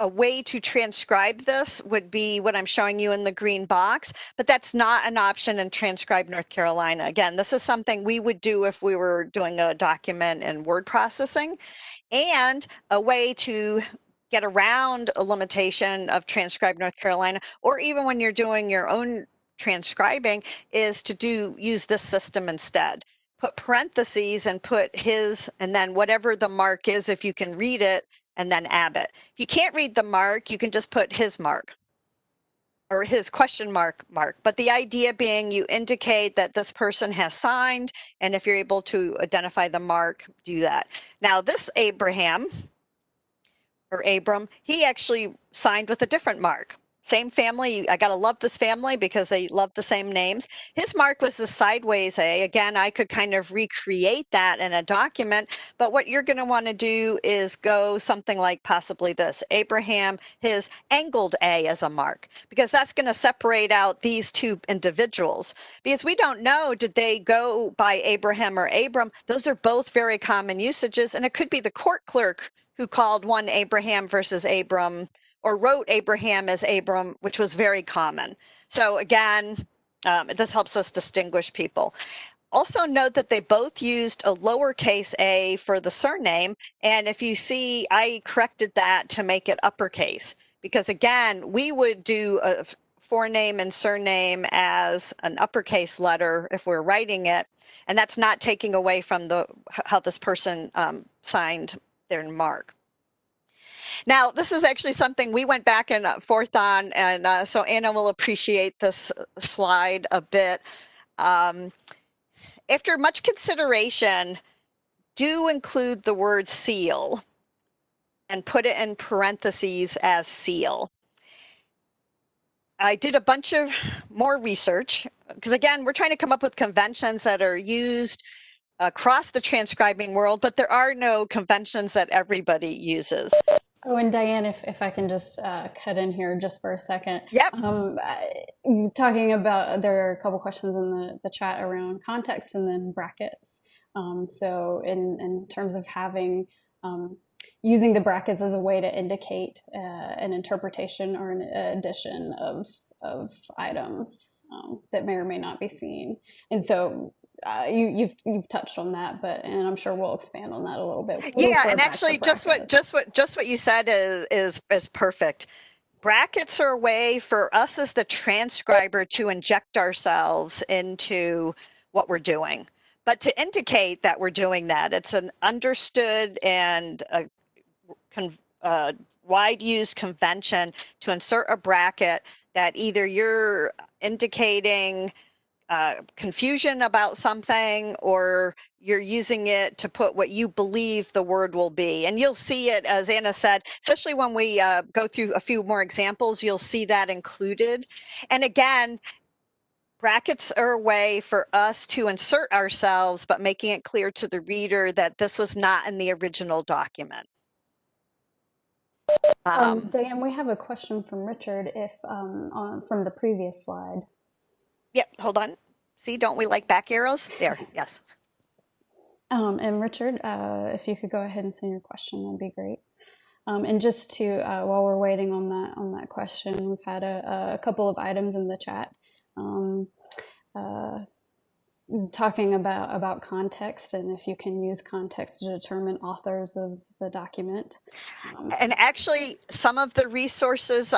a way to transcribe this would be what I'm showing you in the green box, but that's not an option in Transcribe North Carolina. Again, this is something we would do if we were doing a document in word processing, and a way to get around a limitation of Transcribe North Carolina, or even when you're doing your own transcribing, is to use this system instead. Put parentheses and put his, and then whatever the mark is, if you can read it, and then Abbott. If you can't read the mark, you can just put his mark or his question mark. But the idea being you indicate that this person has signed, and if you're able to identify the mark, do that. Now this Abraham, or Abram, he actually signed with a different mark. Same family. I got to love this family because they love the same names. His mark was the sideways A. Again, I could kind of recreate that in a document, but what you're going to want to do is go something like possibly this: Abraham, his angled A as a mark, because that's going to separate out these two individuals. Because we don't know, did they go by Abraham or Abram? Those are both very common usages, and it could be the court clerk who called one Abraham versus Abram, or wrote Abraham as Abram, which was very common. So again, this helps us distinguish people. Also note that they both used a lowercase a for the surname. And if you see, I corrected that to make it uppercase, because again, we would do a forename and surname as an uppercase letter if we're writing it. And that's not taking away from how this person signed their mark. Now, this is actually something we went back and forth on, and so Anna will appreciate this slide a bit. After much consideration, do include the word seal and put it in parentheses as seal. I did a bunch of more research because, again, we're trying to come up with conventions that are used across the transcribing world, but there are no conventions that everybody uses. Oh, and Diane, if I can just cut in here just for a second. Yep. Talking about, there are a couple questions in the chat around context and then brackets. So in terms of having, using the brackets as a way to indicate an interpretation or an addition of items that may or may not be seen. And so you've touched on that, and I'm sure we'll expand on that a little bit. We'll Yeah, refer and back to actually, brackets. just what you said is perfect. Brackets are a way for us as the transcriber to inject ourselves into what we're doing. But to indicate that we're doing that, it's an understood and wide use convention to insert a bracket that either you're indicating confusion about something, or you're using it to put what you believe the word will be. And you'll see it, as Anna said, especially when we go through a few more examples, you'll see that included. And again, brackets are a way for us to insert ourselves, but making it clear to the reader that this was not in the original document. Diane, we have a question from Richard from the previous slide. Yep, hold on. See, don't we like back arrows? There, yes. And Richard, if you could go ahead and send your question, that'd be great. And just to, while we're waiting on that question, we've had a couple of items in the chat talking about context, and if you can use context to determine authors of the document. And actually, some of the resources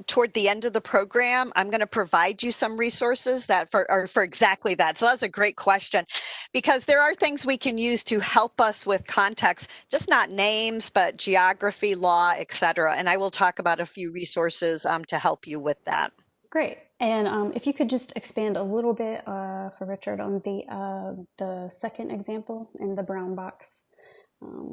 toward the end of the program, I'm going to provide you some resources that are for exactly that. So that's a great question, because there are things we can use to help us with context, just not names, but geography, law, etc. And I will talk about a few resources to help you with that. Great. And if you could just expand a little bit for Richard on the second example in the brown box.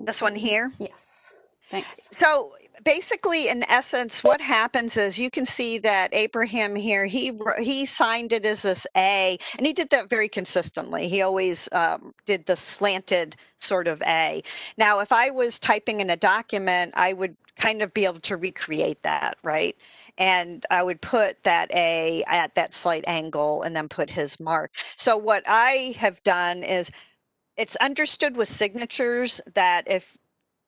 This one here? Yes. Thanks. So basically, in essence, what happens is you can see that Abraham here, he signed it as this A, and he did that very consistently. He always did the slanted sort of A. Now, if I was typing in a document, I would kind of be able to recreate that, right? And I would put that A at that slight angle and then put his mark. So what I have done is, it's understood with signatures that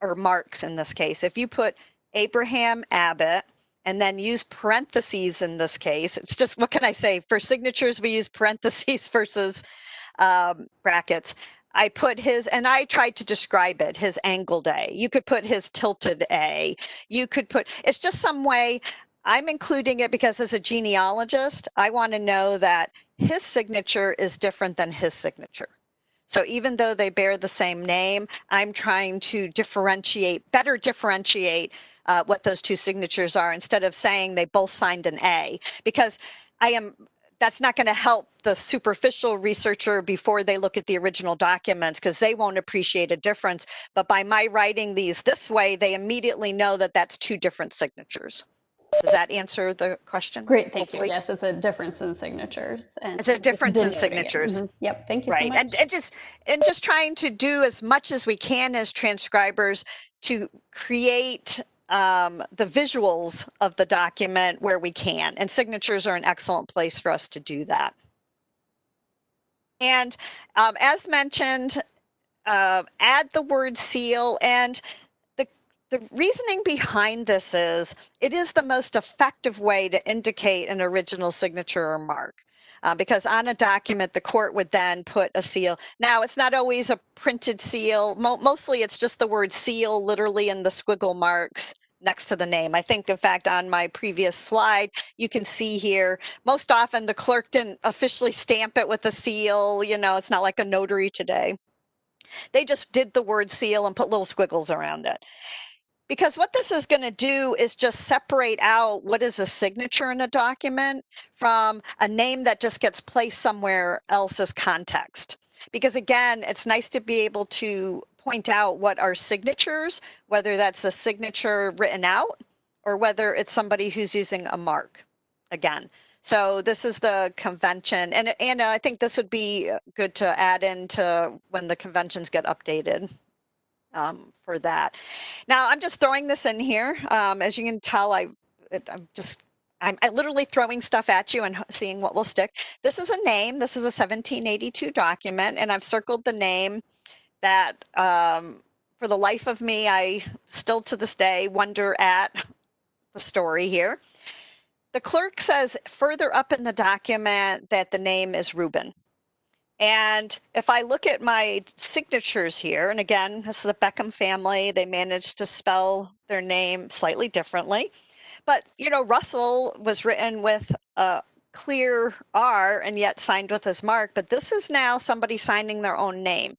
or marks in this case, if you put Abraham Abbott and then use parentheses in this case, it's just, what can I say? For signatures, we use parentheses versus brackets. I put his, and I tried to describe it, his angled A. You could put his tilted A. You could put, it's just some way. I'm including it because as a genealogist, I want to know that his signature is different than his signature. So even though they bear the same name, I'm trying to better differentiate what those two signatures are, instead of saying they both signed an A, because that's not going to help the superficial researcher before they look at the original documents, because they won't appreciate a difference. But by my writing these this way, they immediately know that that's two different signatures. Does that answer the question? Great, thank you. Yes, it's a difference in signatures. And it's a difference in signatures. Mm-hmm. Yep, thank you so much. And just trying to do as much as we can as transcribers to create the visuals of the document where we can. And signatures are an excellent place for us to do that. And as mentioned, add the word seal. And the reasoning behind this is, it is the most effective way to indicate an original signature or mark. Because on a document, the court would then put a seal. Now, it's not always a printed seal. Mostly it's just the word seal, literally in the squiggle marks next to the name. I think, in fact, on my previous slide, you can see here, most often the clerk didn't officially stamp it with a seal. You know, it's not like a notary today. They just did the word seal and put little squiggles around it. Because what this is going to do is just separate out what is a signature in a document from a name that just gets placed somewhere else as context. Because again, it's nice to be able to point out what are signatures, whether that's a signature written out or whether it's somebody who's using a mark again. So this is the convention. And Anna, I think this would be good to add into when the conventions get updated. For that. Now, I'm just throwing this in here. As you can tell, I'm literally throwing stuff at you and seeing what will stick. This is a name. This is a 1782 document, and I've circled the name that, for the life of me, I still to this day wonder at the story here. The clerk says further up in the document that the name is Reuben. And if I look at my signatures here, and again, this is the Beckham family, they managed to spell their name slightly differently. But, you know, Russell was written with a clear R and yet signed with his mark, but this is now somebody signing their own name.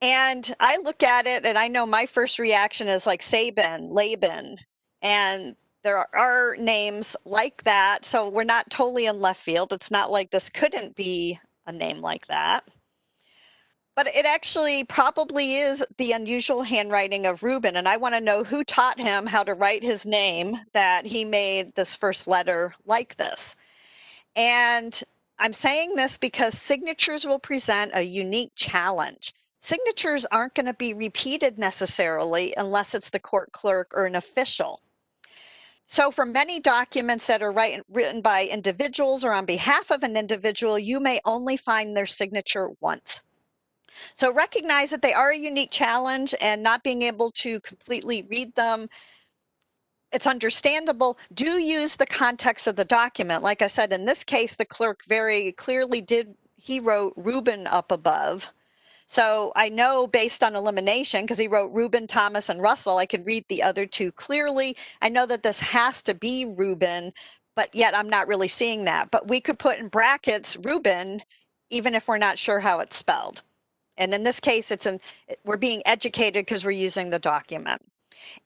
And I look at it and I know my first reaction is like Sabin, Laban, and there are names like that. So we're not totally in left field. It's not like this couldn't be a name like that. But it actually probably is the unusual handwriting of Reuben. And I want to know who taught him how to write his name that he made this first letter like this. And I'm saying this because signatures will present a unique challenge. Signatures aren't going to be repeated necessarily unless it's the court clerk or an official. So for many documents that are written by individuals or on behalf of an individual, you may only find their signature once. So recognize that they are a unique challenge, and not being able to completely read them, it's understandable. Do use the context of the document. Like I said, in this case, the clerk very clearly he wrote Reuben up above. So I know based on elimination, because he wrote Reuben, Thomas, and Russell, I can read the other two clearly. I know that this has to be Reuben, but yet I'm not really seeing that. But we could put in brackets Reuben, even if we're not sure how it's spelled. And in this case, we're being educated because we're using the document.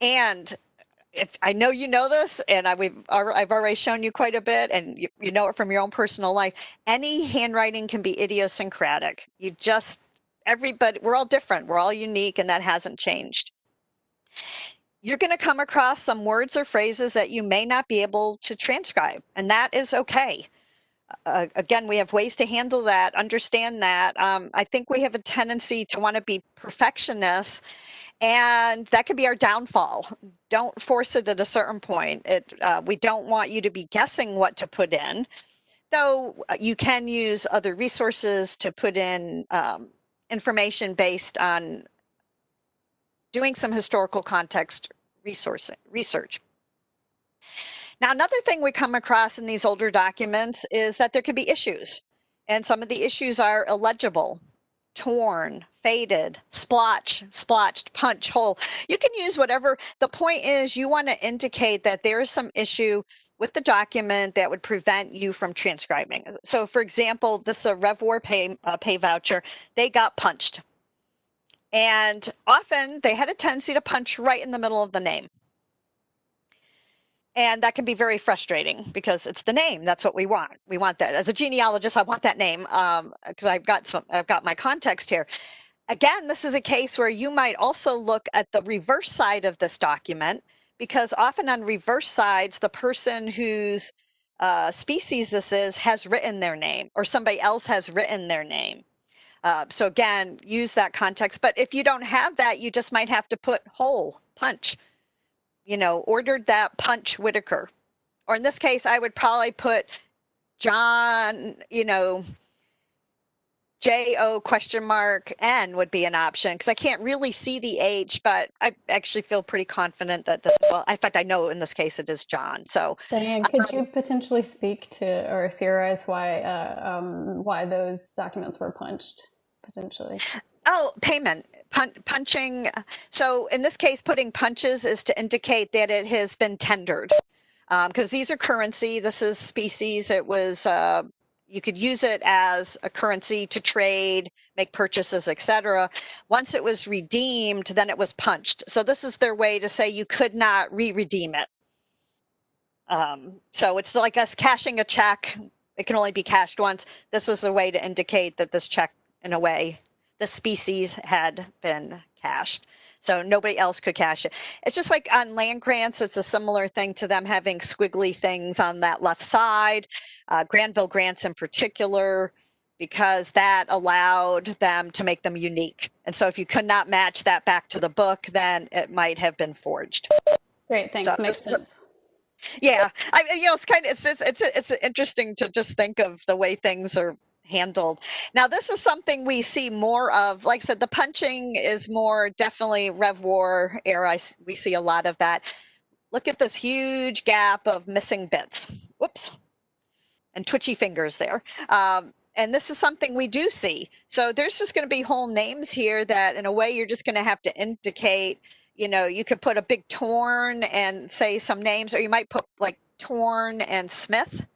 And if I know you know this, and I've already shown you quite a bit, and you know it from your own personal life, any handwriting can be idiosyncratic. Everybody, we're all different, we're all unique, and that hasn't changed. You're going to come across some words or phrases that you may not be able to transcribe, and that is okay. Again, we have ways to handle that, understand that. I think we have a tendency to want to be perfectionists, and that could be our downfall. Don't force it at a certain point. We don't want you to be guessing what to put in, though you can use other resources to put in information based on doing some historical context research. Now, another thing we come across in these older documents is that there could be issues, and some of the issues are illegible, torn, faded, splotched, punch, hole. You can use whatever. The point is you want to indicate that there is some issue with the document that would prevent you from transcribing. So for example, this is a Revoir pay voucher. They got punched. And often they had a tendency to punch right in the middle of the name. And that can be very frustrating because it's the name. That's what we want. We want that. As a genealogist, I want that name because I've got my context here. Again, this is a case where you might also look at the reverse side of this document, because often on reverse sides, the person whose species this is has written their name, or somebody else has written their name. So again, use that context. But if you don't have that, you just might have to put whole, punch. Ordered that punch Whitaker. Or in this case, I would probably put John, J-O question mark N would be an option, because I can't really see the H, but I actually feel pretty confident well, in fact, I know in this case it is John. So Diane, could you potentially speak to or theorize why those documents were punched, potentially? Oh, payment, punching. So in this case, putting punches is to indicate that it has been tendered, because these are currency. This is species. It was, you could use it as a currency to trade, make purchases, etc. Once it was redeemed, then it was punched. So this is their way to say you could not re-redeem it. So it's like us cashing a check. It can only be cashed once. This was the way to indicate that this check, in a way, the species had been cashed. So nobody else could cash it. It's just like on land grants, it's a similar thing to them having squiggly things on that left side. Granville grants in particular, because that allowed them to make them unique. And so if you could not match that back to the book, then it might have been forged. Great, thanks. So makes sense. Yeah, it's interesting to just think of the way things are handled. Now, this is something we see more of. Like I said, the punching is more definitely Revoir era. We see a lot of that. Look at this huge gap of missing bits. Whoops. And twitchy fingers there. And this is something we do see. So there's just going to be whole names here that in a way you're just going to have to indicate, you could put a big Thorne and say some names, or you might put like Thorne and Smith,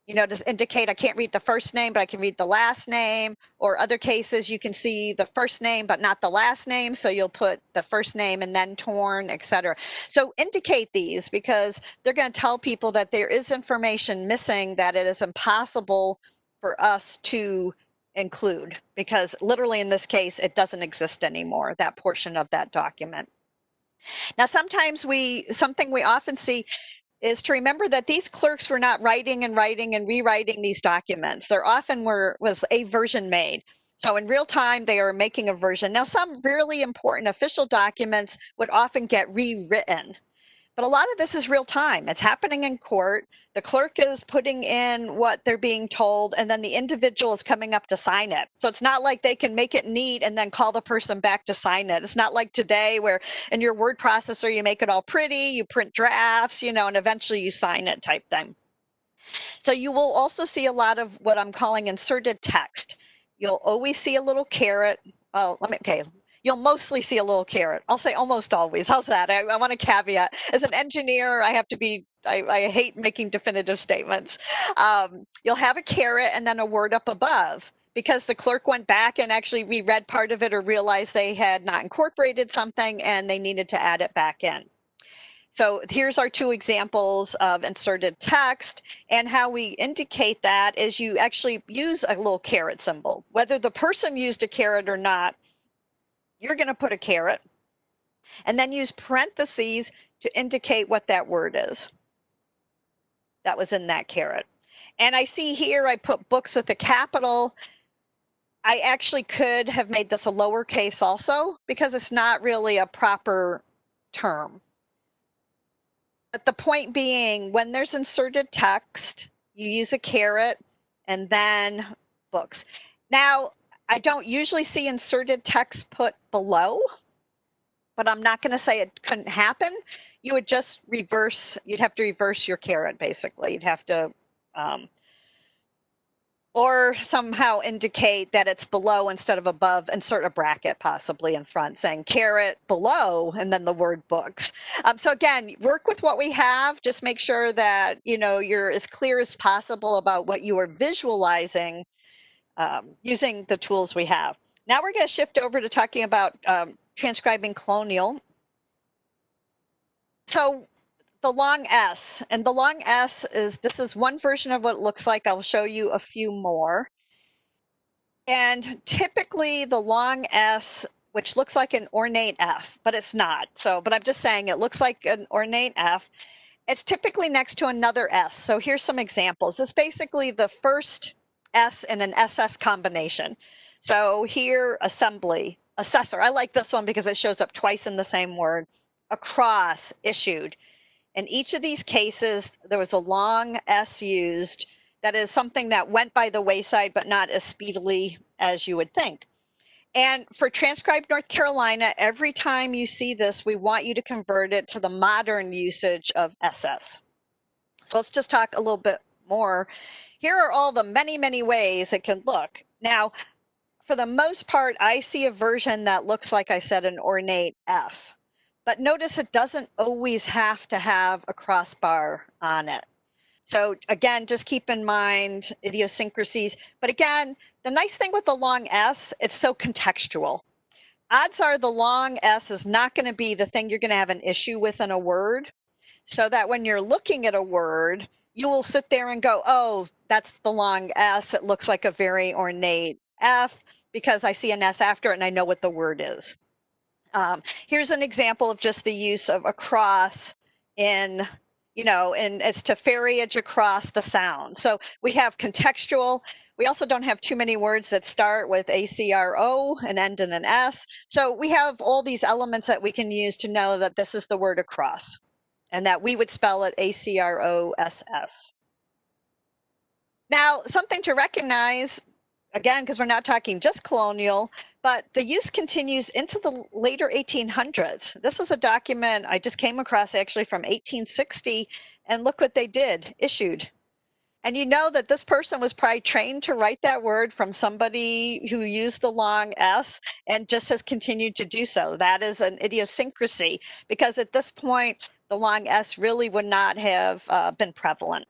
just indicate I can't read the first name, but I can read the last name. Or other cases, you can see the first name, but not the last name. So you'll put the first name and then Thorne, etc. So indicate these because they're going to tell people that there is information missing that it is impossible for us to include because literally in this case, it doesn't exist anymore, that portion of that document. Now, sometimes something we often see is to remember that these clerks were not writing and rewriting these documents. There often was a version made. So in real time, they are making a version. Now, some really important official documents would often get rewritten. But a lot of this is real time. It's happening in court. The clerk is putting in what they're being told, and then the individual is coming up to sign it. So it's not like they can make it neat and then call the person back to sign it. It's not like today where in your word processor, you make it all pretty, you print drafts, and eventually you sign it type thing. So you will also see a lot of what I'm calling inserted text. You'll always see a little caret. You'll mostly see a little caret. I'll say almost always. How's that? I want a caveat. As an engineer, I have to be, I hate making definitive statements. You'll have a caret and then a word up above because the clerk went back and actually reread part of it or realized they had not incorporated something and they needed to add it back in. So here's our two examples of inserted text, and how we indicate that is you actually use a little caret symbol. Whether the person used a caret or not, you're going to put a caret and then use parentheses to indicate what that word is that was in that caret. And I see here I put books with a capital. I actually could have made this a lowercase also because it's not really a proper term. But the point being, when there's inserted text, you use a caret and then books. Now, I don't usually see inserted text put below, but I'm not going to say it couldn't happen. You would just reverse, you'd have to reverse your caret basically. You'd have to, or somehow indicate that it's below instead of above, insert a bracket possibly in front saying caret below and then the word books. So again, work with what we have. Just make sure that, you're as clear as possible about what you are visualizing using the tools we have. Now we're going to shift over to talking about transcribing Colonial. So the long S, and the long S this is one version of what it looks like. I'll show you a few more. And typically the long S, which looks like an ornate F, but it's not. But I'm just saying it looks like an ornate F. It's typically next to another S. So here's some examples. It's basically the first S in an SS combination. So here, assembly, assessor. I like this one because it shows up twice in the same word. Across, issued. In each of these cases, there was a long S used. That is something that went by the wayside, but not as speedily as you would think. And for Transcribe North Carolina, every time you see this, we want you to convert it to the modern usage of SS. So let's just talk a little bit more. Here are all the many, many ways it can look. Now, for the most part, I see a version that looks like I said an ornate F. But notice it doesn't always have to have a crossbar on it. So again, just keep in mind idiosyncrasies. But again, the nice thing with the long S, it's so contextual. Odds are the long S is not going to be the thing you're going to have an issue with in a word. So that when you're looking at a word, you will sit there and go, oh, that's the long S. It looks like a very ornate F because I see an S after it and I know what the word is. Here's an example of just the use of across and it's to ferriage across the sound. So we have contextual. We also don't have too many words that start with ACRO and end in an S. So we have all these elements that we can use to know that this is the word across and that we would spell it ACROSS. Now, something to recognize, again, because we're not talking just colonial, but the use continues into the later 1800s. This is a document I just came across actually from 1860, and look what they did, issued. And you know that this person was probably trained to write that word from somebody who used the long S and just has continued to do so. That is an idiosyncrasy, because at this point, the long S really would not have been prevalent.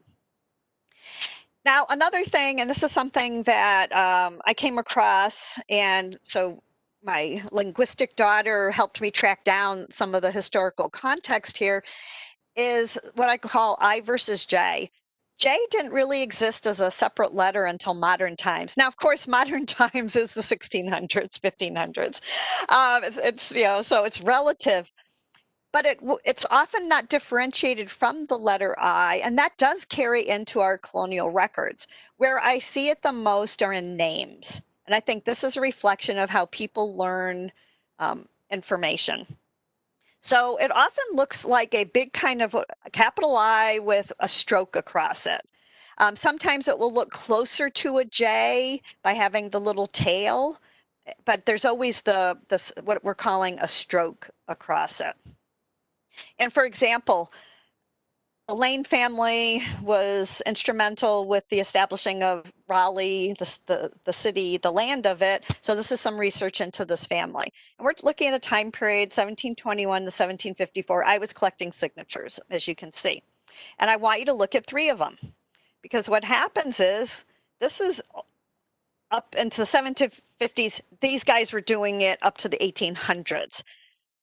Now, another thing, and this is something that I came across, and so my linguistic daughter helped me track down some of the historical context here, is what I call I versus J. J didn't really exist as a separate letter until modern times. Now, of course, modern times is the 1600s, 1500s. So it's relative, but it's often not differentiated from the letter I, and that does carry into our colonial records. Where I see it the most are in names, and I think this is a reflection of how people learn information. So it often looks like a big kind of a capital I with a stroke across it. Sometimes it will look closer to a J by having the little tail, but there's always what we're calling a stroke across it. And for example, the Lane family was instrumental with the establishing of Raleigh, the city, the land of it. So this is some research into this family. And we're looking at a time period, 1721 to 1754. I was collecting signatures, as you can see. And I want you to look at 3 of them, because what happens is, this is up into the 1750s. These guys were doing it up to the 1800s.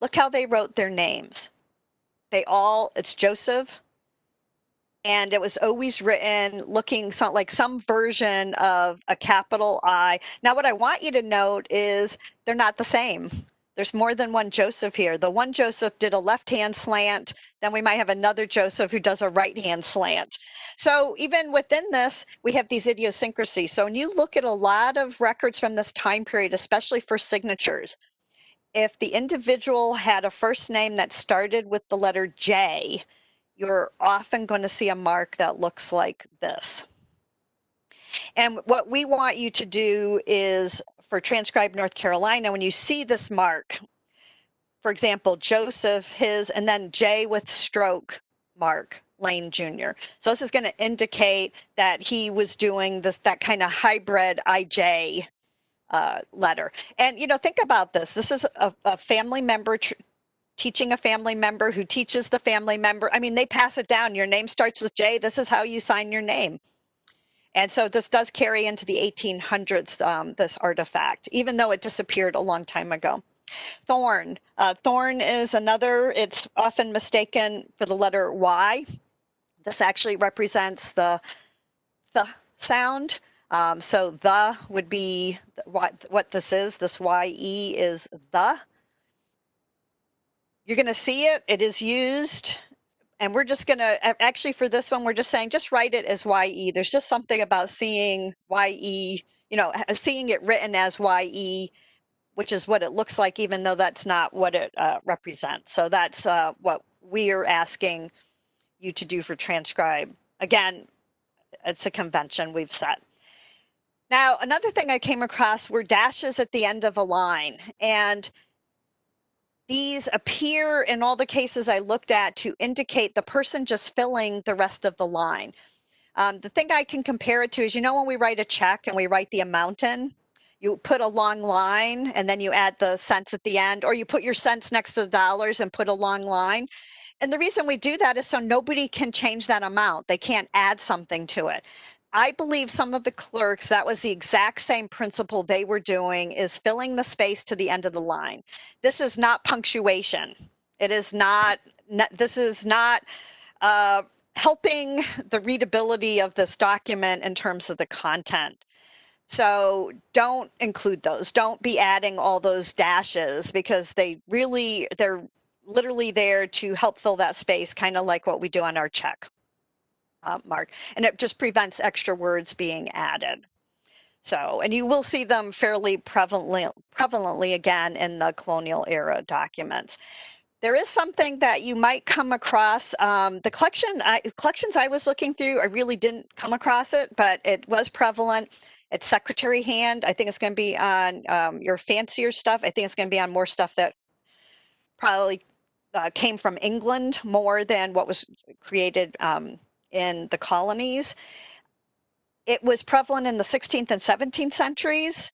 Look how they wrote their names. It's Joseph, and it was always written looking like some version of a capital I. Now, what I want you to note is they're not the same. There's more than one Joseph here. The one Joseph did a left-hand slant, then we might have another Joseph who does a right-hand slant. So even within this, we have these idiosyncrasies. So when you look at a lot of records from this time period, especially for signatures, if the individual had a first name that started with the letter J, you're often going to see a mark that looks like this. And what we want you to do is, for Transcribe North Carolina, when you see this mark, for example, Joseph, and then J with stroke mark, Lane Jr. So this is going to indicate that he was doing that kind of hybrid IJ letter. And, think about this. This is a family member teaching a family member who teaches the family member. I mean, they pass it down. Your name starts with J. This is how you sign your name. And so this does carry into the 1800s, this artifact, even though it disappeared a long time ago. Thorne. Thorne is another. It's often mistaken for the letter Y. This actually represents the sound. So the would be what this is. This YE is the. You're going to see it. It is used. And we're just going to, actually for this one, we're just saying, just write it as YE. There's just something about seeing YE, seeing it written as YE, which is what it looks like, even though that's not what it represents. So that's what we are asking you to do for transcribe. Again, it's a convention we've set. Now, another thing I came across were dashes at the end of a line. And these appear in all the cases I looked at to indicate the person just filling the rest of the line. The thing I can compare it to is, when we write a check and we write the amount in, you put a long line and then you add the cents at the end, or you put your cents next to the dollars and put a long line. And the reason we do that is so nobody can change that amount. They can't add something to it. I believe some of the clerks, that was the exact same principle they were doing, is filling the space to the end of the line. This is not punctuation. It is not, this is not helping the readability of this document in terms of the content. So don't include those. Don't be adding all those dashes, because they're literally there to help fill that space, kind of like what we do on our check mark. And it just prevents extra words being added. So, and you will see them fairly prevalently again in the colonial era documents. There is something that you might come across. The collections I was looking through, I really didn't come across it, but it was prevalent. It's secretary hand. I think it's going to be on your fancier stuff. I think it's going to be on more stuff that probably came from England more than what was created in the colonies. it was prevalent in the 16th and 17th centuries.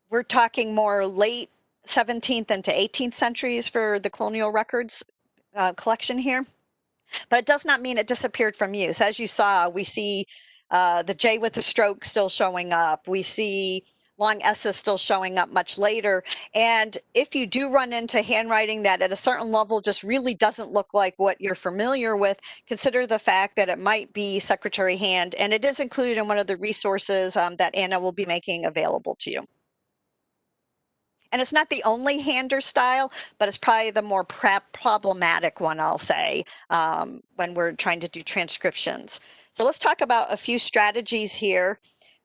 We're talking more late 17th into 18th centuries for the colonial records collection here. But it does not mean it disappeared from use. As you saw, we see the J with the stroke still showing up. We see long S's still showing up much later. And if you do run into handwriting that at a certain level just really doesn't look like what you're familiar with, consider the fact that it might be secretary hand. And it is included in one of the resources that Anna will be making available to you. And it's not the only hander style, but it's probably the more problematic one, I'll say, when we're trying to do transcriptions. So let's talk about a few strategies here.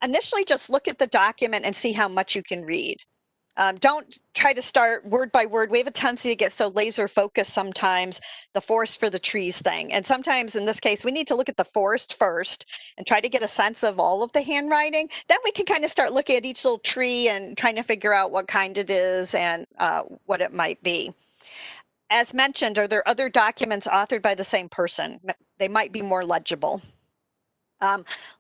Initially, just look at the document and see how much you can read. Don't try to start word by word. We have a tendency to get so laser focused sometimes, the forest for the trees thing. And sometimes in this case, we need to look at the forest first and try to get a sense of all of the handwriting. Then we can kind of start looking at each little tree and trying to figure out what kind it is and what it might be. As mentioned, are there other documents authored by the same person? They might be more legible.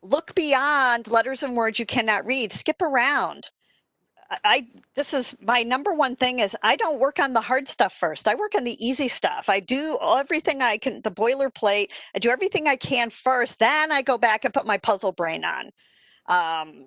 Look beyond letters and words you cannot read. Skip around. This is my number one thing is I don't work on the hard stuff first. I work on the easy stuff. I do everything I can, the boilerplate. I do everything I can first. Then I go back and put my puzzle brain on.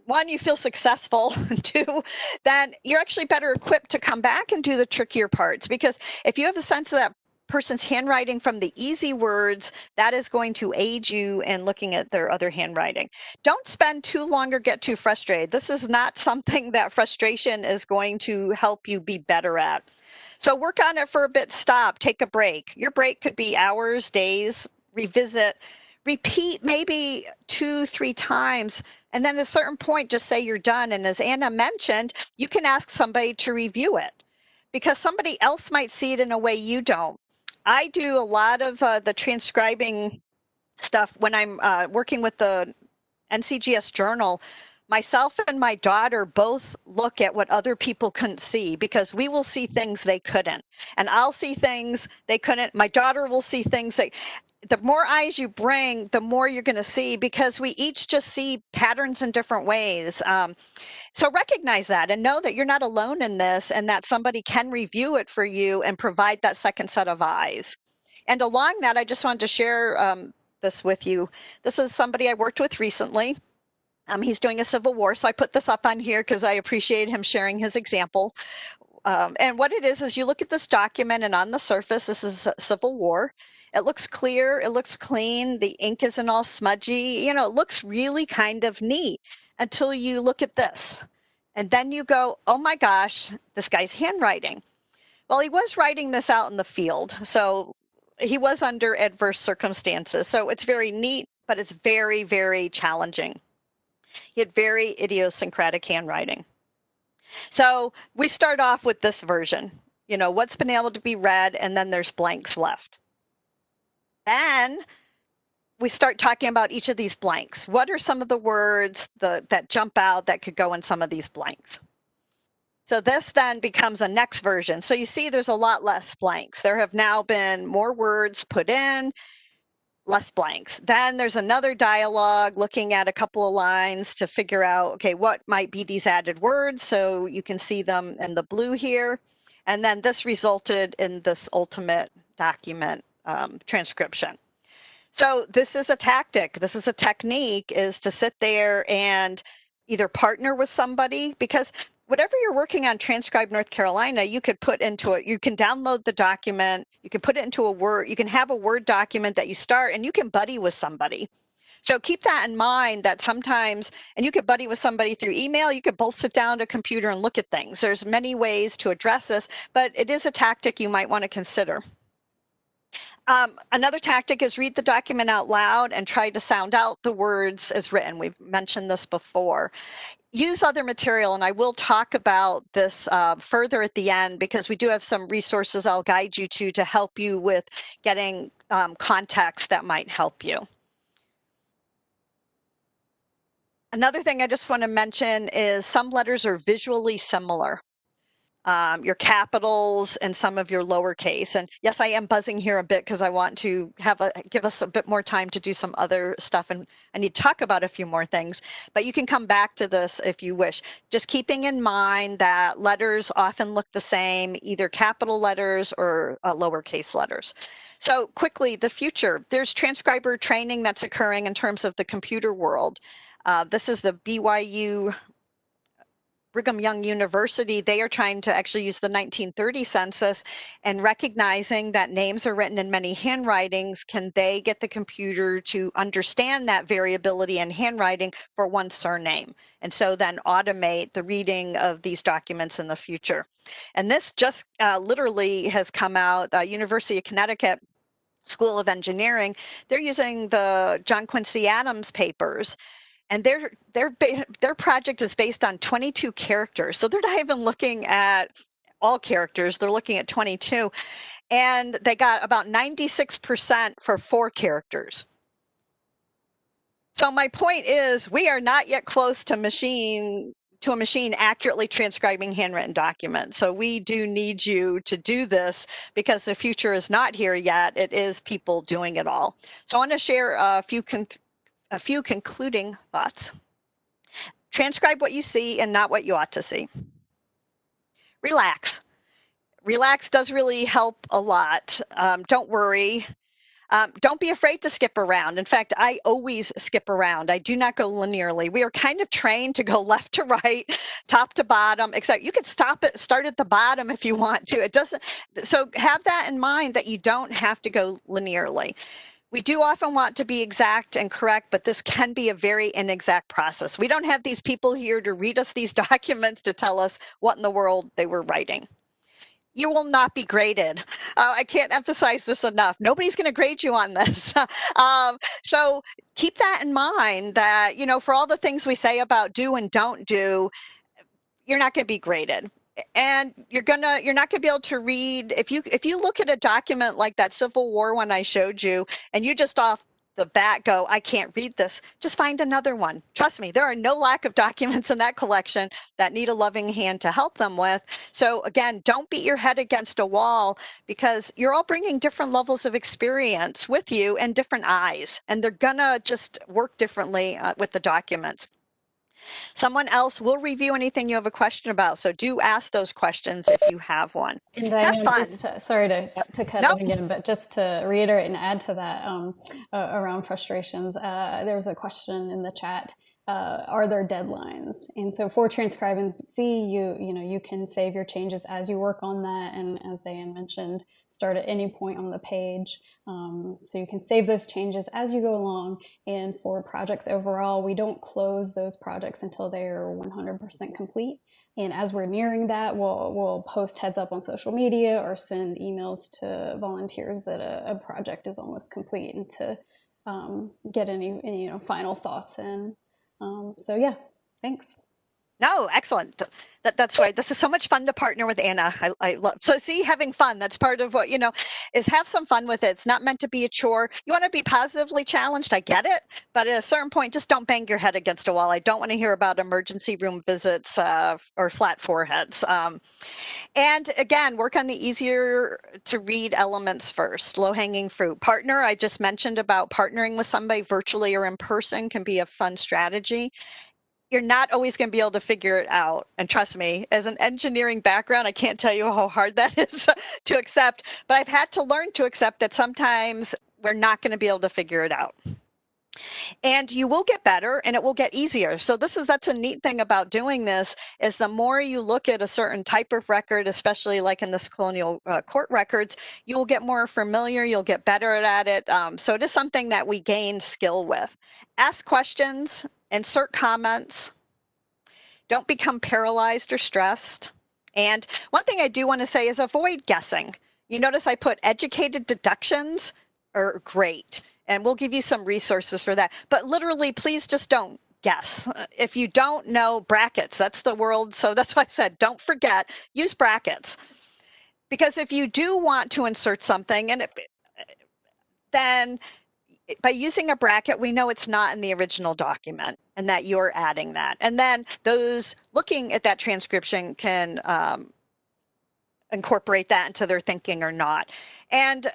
One, you feel successful. Two, then you're actually better equipped to come back and do the trickier parts. Because if you have a sense of that person's handwriting from the easy words, that is going to aid you in looking at their other handwriting. Don't spend too long or get too frustrated. This is not something that frustration is going to help you be better at. So work on it for a bit, stop, take a break. Your break could be hours, days, revisit, repeat maybe 2-3 times, and then at a certain point, just say you're done. And as Anna mentioned, you can ask somebody to review it because somebody else might see it in a way you don't. I do a lot of the transcribing stuff when I'm working with the NCGS journal. Myself and my daughter both look at what other people couldn't see because we will see things they couldn't. And I'll see things they couldn't. My daughter will see things that the more eyes you bring, the more you're going to see because we each just see patterns in different ways. So recognize that and know that you're not alone in this and that somebody can review it for you and provide that second set of eyes. And along that, I just wanted to share this with you. This is somebody I worked with recently. He's doing a Civil War, so I put this up on here because I appreciate him sharing his example. And what it is you look at this document and on the surface, this is Civil War. It looks clear, it looks clean, the ink isn't all smudgy, you know, it looks really kind of neat until you look at this. And then you go, oh my gosh, this guy's handwriting. Well, he was writing this out in the field, so he was under adverse circumstances. So it's very neat, but it's very, very challenging. He had very idiosyncratic handwriting. So we start off with this version, you know, what's been able to be read, and then there's blanks left. Then we start talking about each of these blanks. What are some of the words that jump out that could go in some of these blanks? So this then becomes a next version. So you see there's a lot less blanks. There have now been more words put in, less blanks. Then there's another dialogue looking at a couple of lines to figure out, okay, what might be these added words? So you can see them in the blue here. And then this resulted in this ultimate document transcription. So this is a tactic. This is a technique, is to sit there and either partner with somebody, because whatever you're working on Transcribe North Carolina, you could put into it, you can download the document, you can put it into a Word, you can have a Word document that you start and you can buddy with somebody. So keep that in mind that sometimes, and you could buddy with somebody through email, you could both sit down at a computer and look at things. There's many ways to address this, but it is a tactic you might want to consider. Another tactic is read the document out loud and try to sound out the words as written. We've mentioned this before. Use other material, and I will talk about this further at the end because we do have some resources I'll guide you to help you with getting context that might help you. Another thing I just want to mention is some letters are visually similar. your capitals, and some of your lowercase. And yes, I am buzzing here a bit because I want to give us a bit more time to do some other stuff, and I need to talk about a few more things, but you can come back to this if you wish. Just keeping in mind that letters often look the same, either capital letters or lowercase letters. So quickly, the future. There's transcriber training that's occurring in terms of the computer world. This is the BYU Brigham Young University. They are trying to actually use the 1930 census, and recognizing that names are written in many handwritings, can they get the computer to understand that variability in handwriting for one surname, and so then automate the reading of these documents in the future. And this just literally has come out. University of Connecticut School of Engineering, they're using the John Quincy Adams papers, and their project is based on 22 characters. So they're not even looking at all characters, they're looking at 22. And they got about 96% for 4 characters. So my point is, we are not yet close to a machine accurately transcribing handwritten documents. So we do need you to do this, because the future is not here yet. It is people doing it all. So I want to share a few concluding thoughts. Transcribe what you see and not what you ought to see. Relax. Relax does really help a lot. Don't worry. Don't be afraid to skip around. In fact, I always skip around. I do not go linearly. We are kind of trained to go left to right, top to bottom, except you could start at the bottom if you want to. It doesn't. So have that in mind, that you don't have to go linearly. We do often want to be exact and correct, but this can be a very inexact process. We don't have these people here to read us these documents to tell us what in the world they were writing. You will not be graded. I can't emphasize this enough. Nobody's going to grade you on this. So keep that in mind, that, for all the things we say about do and don't do, you're not going to be graded. And you're not going to be able to read, if you look at a document like that Civil War one I showed you, and you just off the bat go, I can't read this, just find another one. Trust me, there are no lack of documents in that collection that need a loving hand to help them with. So again, don't beat your head against a wall, because you're all bringing different levels of experience with you and different eyes, and they're gonna just work differently with the documents. Someone else will review anything you have a question about, so do ask those questions if you have one. And Diane, sorry to cut in again, but just to reiterate and add to that around frustrations, there's a question in the chat. Are there deadlines? And so for TranscribeNC, you can save your changes as you work on that, and as Diane mentioned, start at any point on the page. So you can save those changes as you go along. And for projects overall, we don't close those projects until they're 100% complete. And as we're nearing that, we'll post heads up on social media or send emails to volunteers that a project is almost complete, and to get any final thoughts in. So yeah, thanks. No, excellent. That's right. This is so much fun to partner with Anna. I love, so see, having fun, that's part of what, is have some fun with it. It's not meant to be a chore. You want to be positively challenged, I get it, but at a certain point, just don't bang your head against a wall. I don't want to hear about emergency room visits or flat foreheads. And again, work on the easier to read elements first, low-hanging fruit. Partner, I just mentioned about partnering with somebody virtually or in person can be a fun strategy. You're not always going to be able to figure it out. And trust me, as an engineering background, I can't tell you how hard that is to accept, but I've had to learn to accept that sometimes we're not going to be able to figure it out. And you will get better, and it will get easier. So that's a neat thing about doing this, is the more you look at a certain type of record, especially like in this colonial court records, you will get more familiar, you'll get better at it. So it is something that we gain skill with. Ask questions, insert comments, don't become paralyzed or stressed. And one thing I do want to say is avoid guessing. You notice I put educated deductions are great, and we'll give you some resources for that. But literally, please just don't guess. If you don't know brackets, that's the world. So that's why I said, don't forget, use brackets. Because if you do want to insert something, then by using a bracket, we know it's not in the original document and that you're adding that. And then those looking at that transcription can incorporate that into their thinking or not. And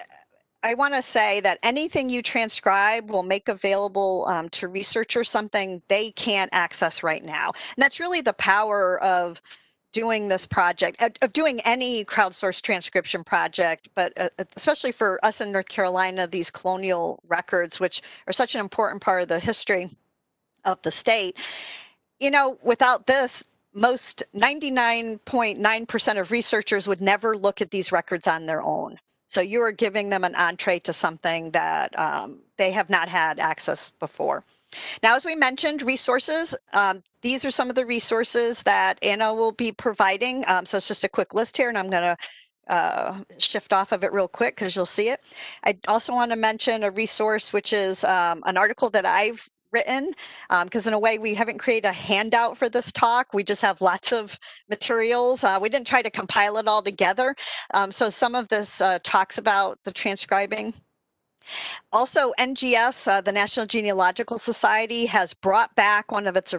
I want to say that anything you transcribe will make available to researchers something they can't access right now. And that's really the power of doing this project, of doing any crowdsourced transcription project, but especially for us in North Carolina, these colonial records, which are such an important part of the history of the state. You know, without this, most 99.9% of researchers would never look at these records on their own. So you are giving them an entree to something that they have not had access before. Now, as we mentioned, resources. These are some of the resources that Anna will be providing. So it's just a quick list here, and I'm going to shift off of it real quick because you'll see it. I also want to mention a resource, which is an article that I've written, because in a way we haven't created a handout for this talk. We just have lots of materials. We didn't try to compile it all together. So some of this talks about the transcribing. Also, NGS, the National Genealogical Society, has brought back one of its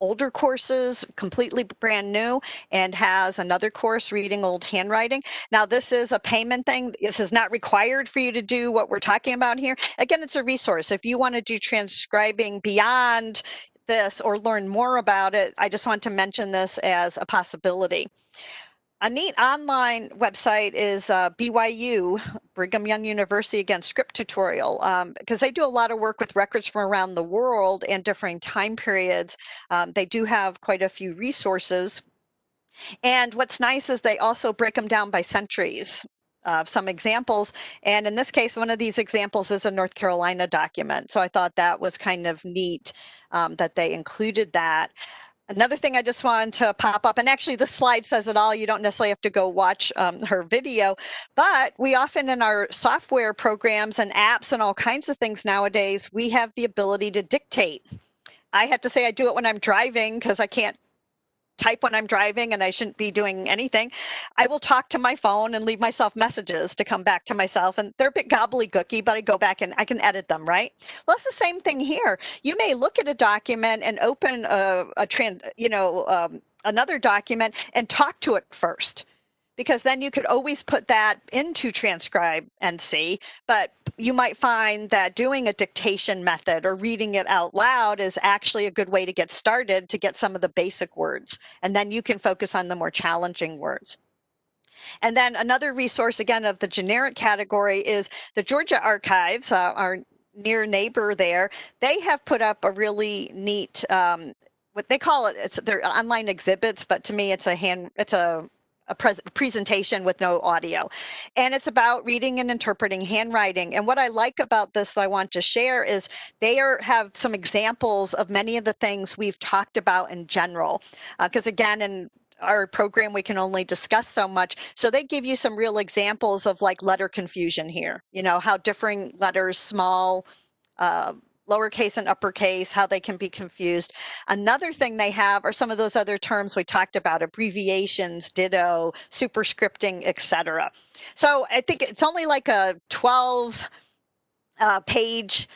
older courses, completely brand new, and has another course, Reading Old Handwriting. Now, this is a payment thing. This is not required for you to do what we're talking about here. Again, it's a resource. If you want to do transcribing beyond this or learn more about it, I just want to mention this as a possibility. A neat online website is BYU, Brigham Young University, again, script tutorial, because they do a lot of work with records from around the world and different time periods. They do have quite a few resources. And what's nice is they also break them down by centuries. Some examples, and in this case, one of these examples is a North Carolina document. So I thought that was kind of neat that they included that. Another thing I just wanted to pop up, and actually this slide says it all, you don't necessarily have to go watch her video, but we often in our software programs and apps and all kinds of things nowadays, we have the ability to dictate. I have to say I do it when I'm driving because I can't type when I'm driving and I shouldn't be doing anything. I will talk to my phone and leave myself messages to come back to myself, and they're a bit gobbledygooky, but I go back and I can edit them, right? Well, that's the same thing here. You may look at a document and open another document and talk to it first, because then you could always put that into TranscribeNC, but you might find that doing a dictation method or reading it out loud is actually a good way to get started to get some of the basic words, and then you can focus on the more challenging words. And then another resource, again, of the generic category is the Georgia Archives, our near neighbor there. They have put up a really neat, what they call it, it's their online exhibits, but to me it's a presentation with no audio, and it's about reading and interpreting handwriting. And what I like about this that I want to share is they have some examples of many of the things we've talked about in general, because again, in our program we can only discuss so much, so they give you some real examples of like letter confusion here, you know, how differing letters, small, lowercase and uppercase, how they can be confused. Another thing they have are some of those other terms we talked about, abbreviations, ditto, superscripting, etc. So I think it's only like a 12 page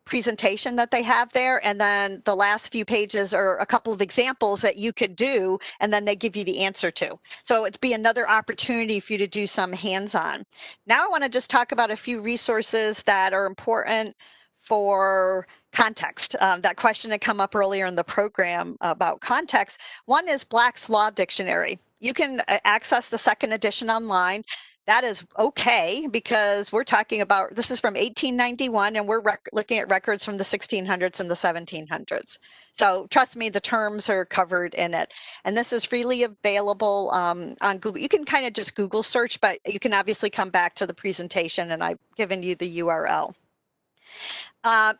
presentation that they have there, and then the last few pages are a couple of examples that you could do, and then they give you the answer to. So it'd be another opportunity for you to do some hands-on. Now I want to just talk about a few resources that are important for context. That question had come up earlier in the program about context. One is Black's Law Dictionary. You can access the second edition online. That is okay, because we're talking about, this is from 1891, and we're looking at records from the 1600s and the 1700s. So trust me, the terms are covered in it. And this is freely available on Google. You can kind of just Google search, but you can obviously come back to the presentation, and I've given you the URL.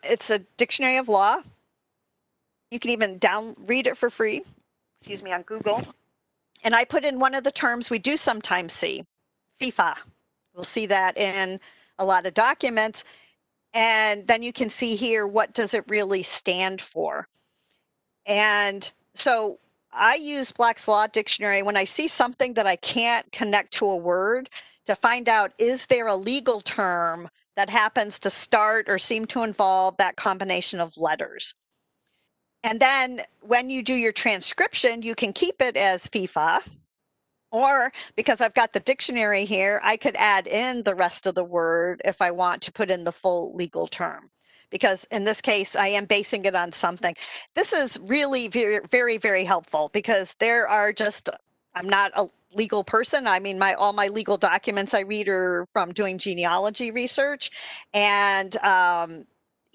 It's a dictionary of law. You can even read it for free, on Google. And I put in one of the terms we do sometimes see, FIFA. We'll see that in a lot of documents. And then you can see here, what does it really stand for? And so I use Black's Law Dictionary when I see something that I can't connect to a word to find out, is there a legal term that happens to start or seem to involve that combination of letters? And then when you do your transcription, you can keep it as FIFA, Or because I've got the dictionary here, I could add in the rest of the word if I want to put in the full legal term. Because in this case, I am basing it on something. This is really very, very, very helpful because there are just, I'm not a legal person. I mean, all my legal documents I read are from doing genealogy research. And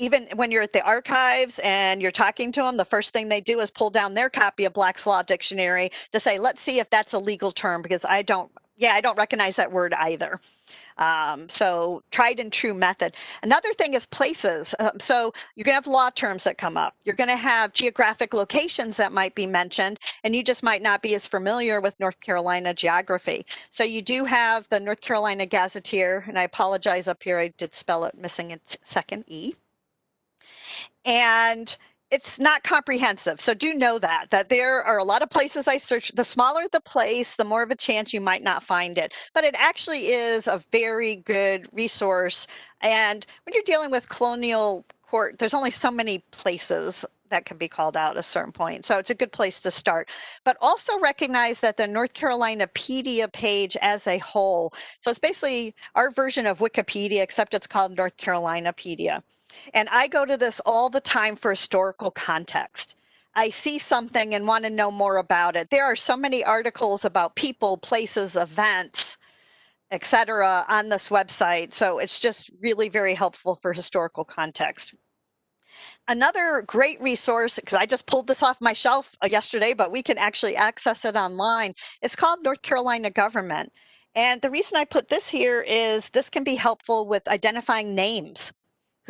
even when you're at the archives and you're talking to them, the first thing they do is pull down their copy of Black's Law Dictionary to say, let's see if that's a legal term, because I don't recognize that word either. So tried and true method. Another thing is places. So you're going to have law terms that come up. You're going to have geographic locations that might be mentioned, and you just might not be as familiar with North Carolina geography. So you do have the North Carolina Gazetteer, and I apologize up here, I did spell it missing its second E. And it's not comprehensive. So do know that there are a lot of places I search. The smaller the place, the more of a chance you might not find it. But it actually is a very good resource. And when you're dealing with colonial court, there's only so many places that can be called out at a certain point. So it's a good place to start. But also recognize that the North Carolinapedia page as a whole, so it's basically our version of Wikipedia, except it's called North Carolinapedia. And I go to this all the time for historical context. I see something and want to know more about it. There are so many articles about people, places, events, etc. on this website. So it's just really very helpful for historical context. Another great resource, because I just pulled this off my shelf yesterday, but we can actually access it online. It's called North Carolina Government. And the reason I put this here is this can be helpful with identifying names.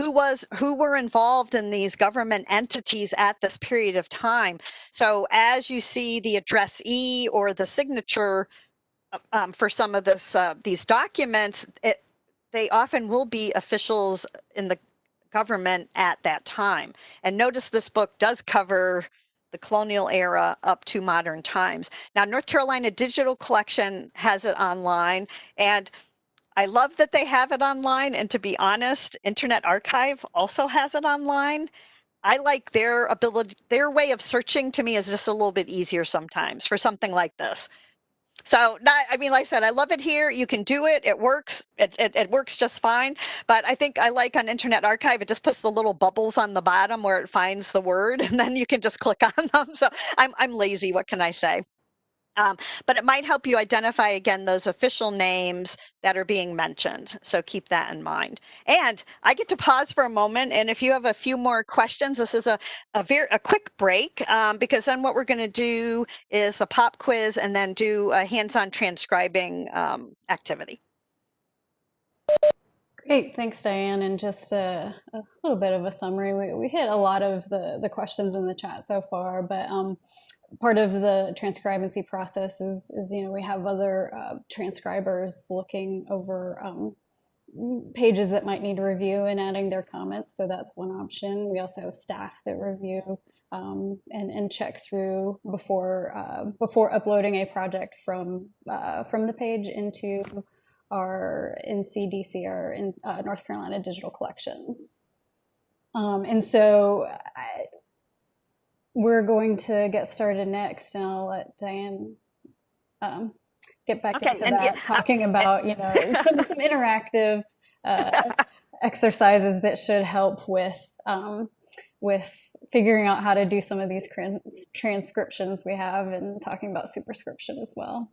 Who were involved in these government entities at this period of time. So as you see the addressee or the signature for some of these documents, they often will be officials in the government at that time. And notice this book does cover the colonial era up to modern times. Now, North Carolina Digital Collection has it online, and I love that they have it online, and to be honest, Internet Archive also has it online. I like their ability, their way of searching to me is just a little bit easier sometimes for something like this. So like I said, I love it here. You can do it. It works. It works just fine. But I think I like on Internet Archive, it just puts the little bubbles on the bottom where it finds the word, and then you can just click on them. So I'm lazy. What can I say? But it might help you identify, again, those official names that are being mentioned. So keep that in mind. And I get to pause for a moment. And if you have a few more questions, this is a quick break, because then what we're going to do is a pop quiz and then do a hands-on transcribing activity. Great, thanks, Diane. And just a little bit of a summary. We hit a lot of the questions in the chat so far, but part of the TranscribeNC process is we have other transcribers looking over pages that might need review and adding their comments. So that's one option. We also have staff that review and check through before uploading a project from the page into our NCDC, our North Carolina Digital Collections. And so we're going to get started next, and I'll let Diane get back into that, talking about some interactive exercises that should help with figuring out how to do some of these transcriptions we have, and talking about superscription as well.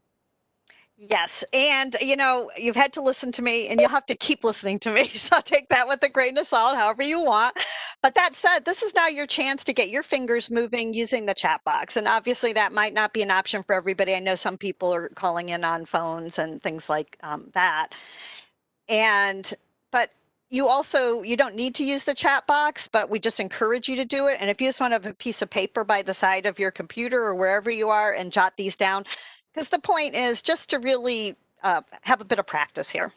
Yes, and you've had to listen to me, and you'll have to keep listening to me, so take that with a grain of salt, however you want. But that said, this is now your chance to get your fingers moving using the chat box, and obviously that might not be an option for everybody. I know some people are calling in on phones and things like that, but you don't need to use the chat box, but we just encourage you to do it. And if you just want to have a piece of paper by the side of your computer or wherever you are and jot these down, because the point is just to really have a bit of practice here.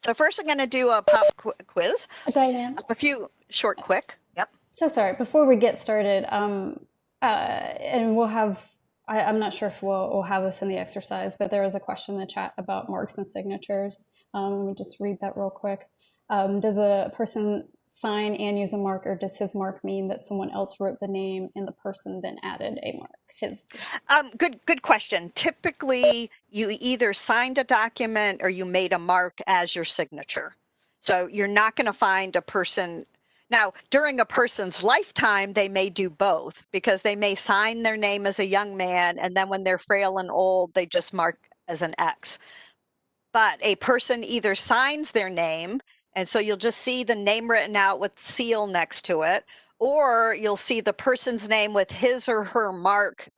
So first I'm going to do a pop quiz. Diane? A few short, quick. Yep. So sorry, before we get started, and we'll have, I'm not sure if we'll have this in the exercise, but there was a question in the chat about marks and signatures. Let me just read that real quick. Does a person sign and use a mark, or does his mark mean that someone else wrote the name and the person then added a mark? his? Good question. Typically, you either signed a document or you made a mark as your signature. So you're not going to find a person. Now, during a person's lifetime, they may do both because they may sign their name as a young man, and then when they're frail and old, they just mark as an X. But a person either signs their name, and so you'll just see the name written out with seal next to it, or you'll see the person's name with his or her mark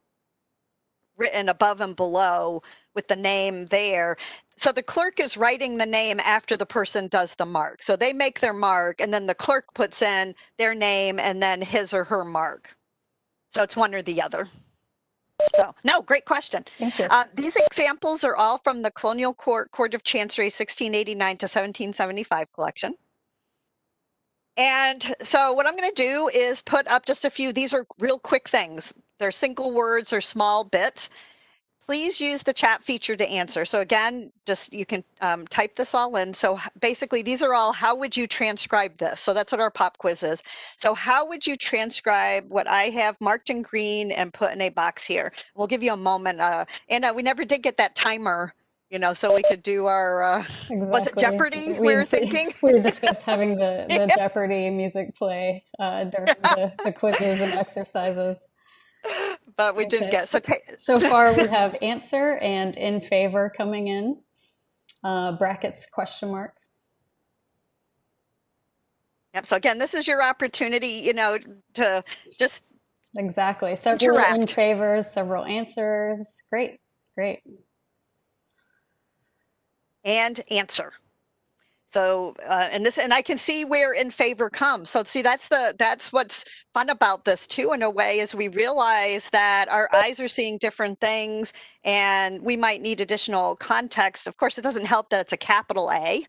written above and below with the name there. So the clerk is writing the name after the person does the mark. So they make their mark, and then the clerk puts in their name and then his or her mark. So it's one or the other. So, no, great question. Thank you. These examples are all from the Colonial Court of Chancery 1689 to 1775 collection. And so what I'm going to do is put up just a few. These are real quick things. They're single words or small bits. Please use the chat feature to answer. So again, just you can type this all in. So basically, these are all, how would you transcribe this? So that's what our pop quiz is. So how would you transcribe what I have marked in green and put in a box here? We'll give you a moment. And we never did get that timer, you know, so we could do our, Exactly. Was it Jeopardy we were thinking? We discussed having the Jeopardy music play during the quizzes and exercises. But we didn't get so far we have answer and in favor coming in, brackets question mark. Yep. So again, this is your opportunity, you know, to just exactly several interact. In favors, several answers. Great. And answer. So and I can see where in favor comes. So see, that's what's fun about this too, in a way, is we realize that our eyes are seeing different things, and we might need additional context. Of course, it doesn't help that it's a capital A,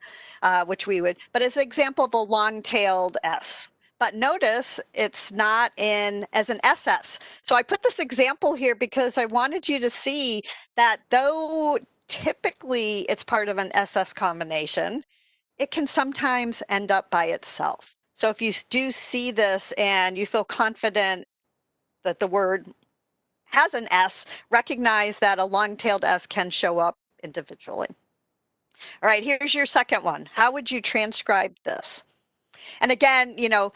which we would, but it's an example of a long-tailed S. But notice it's not in as an SS. So I put this example here because I wanted you to see that though typically it's part of an SS combination, it can sometimes end up by itself. So if you do see this and you feel confident that the word has an S, recognize that a long-tailed S can show up individually. All right, here's your second one. How would you transcribe this? And again, you know,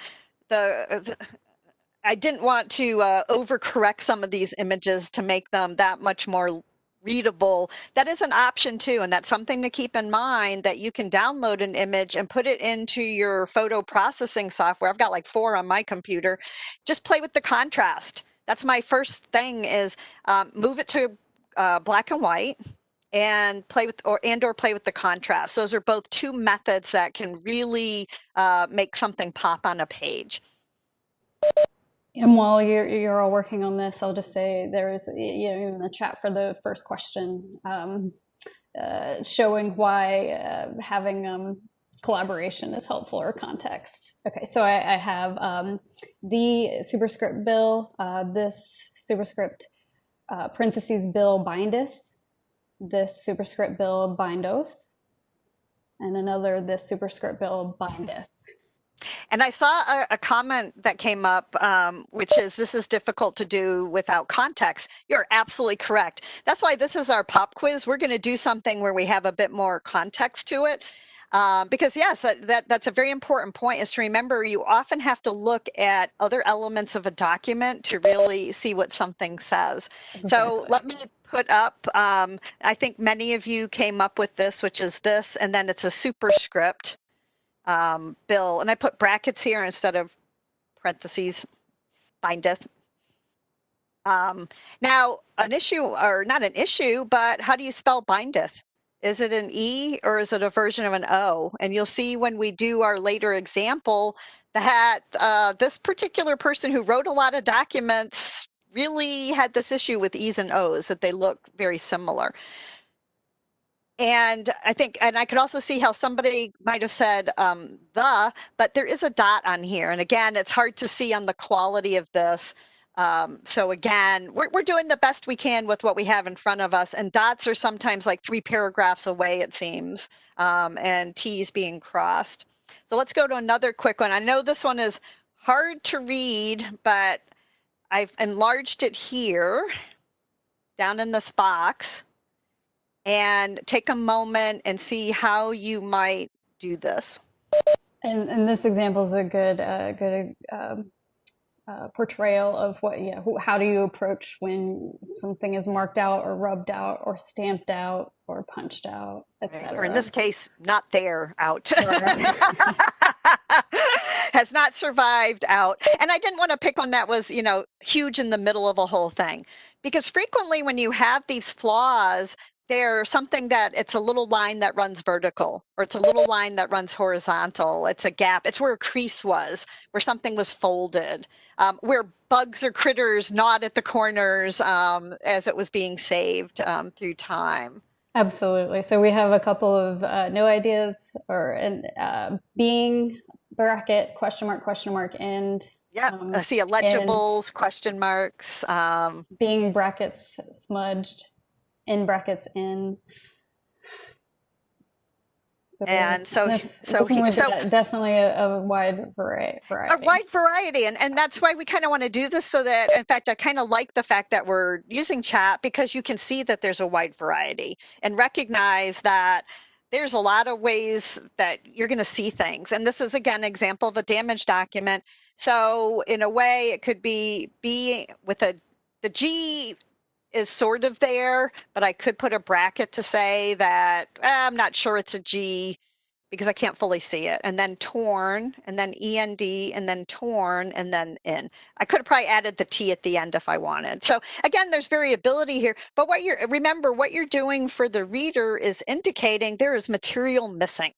I didn't want to overcorrect some of these images to make them that much more readable. That is an option too, and that's something to keep in mind, that you can download an image and put it into your photo processing software. I've got like 4 on my computer. Just play with the contrast. That's my first thing, is move it to black and white and play with or play with the contrast. Those are both 2 methods that can really make something pop on a page. And while you're all working on this, I'll just say there's, you know, in the chat for the first question, showing why having collaboration is helpful, or context. Okay, so I have the superscript bill, this superscript parentheses bill bindeth, this superscript bill bindeth, and another this superscript bill bindeth. And I saw a comment that came up, which is, this is difficult to do without context. You're absolutely correct. That's why this is our pop quiz. We're going to do something where we have a bit more context to it. Because yes, that's a very important point, is to remember you often have to look at other elements of a document to really see what something says. Exactly. So let me put up, I think many of you came up with this, which is this, and then it's a superscript bill, and I put brackets here instead of parentheses, bindeth. Now, an issue, or not an issue, but how do you spell bindeth? Is it an E or is it a version of an O? And you'll see when we do our later example that this particular person who wrote a lot of documents really had this issue with E's and O's, that they look very similar. And I think, and I could also see how somebody might have said but there is a dot on here. And again, it's hard to see on the quality of this. So again, we're doing the best we can with what we have in front of us. And dots are sometimes like 3 paragraphs away, it seems, and T's being crossed. So let's go to another quick one. I know this one is hard to read, but I've enlarged it here down in this box, and take a moment and see how you might do this. And this example is a good portrayal of what, how do you approach when something is marked out or rubbed out or stamped out or punched out, etc. Or in this case, not there, out. Has not survived out. And I didn't want to pick one that was, huge in the middle of a whole thing. Because frequently when you have these flaws, they're something that it's a little line that runs vertical, or it's a little line that runs horizontal. It's a gap. It's where a crease was, where something was folded, where bugs or critters gnawed at the corners as it was being saved through time. Absolutely. So we have a couple of no ideas, or being bracket, question mark, end. Yeah, I see illegibles, question marks. Being brackets smudged, in brackets in. So definitely a wide variety. A wide variety. And that's why we kind of want to do this, so that, in fact, I kind of like the fact that we're using chat, because you can see that there's a wide variety and recognize that there's a lot of ways that you're going to see things. And this is, again, an example of a damaged document. So in a way, it could be B with the G is sort of there, but I could put a bracket to say that I'm not sure it's a G because I can't fully see it. And then torn, and then END, and then torn, and then in. I could have probably added the T at the end if I wanted. So again, there's variability here, but remember what you're doing for the reader is indicating there is material missing.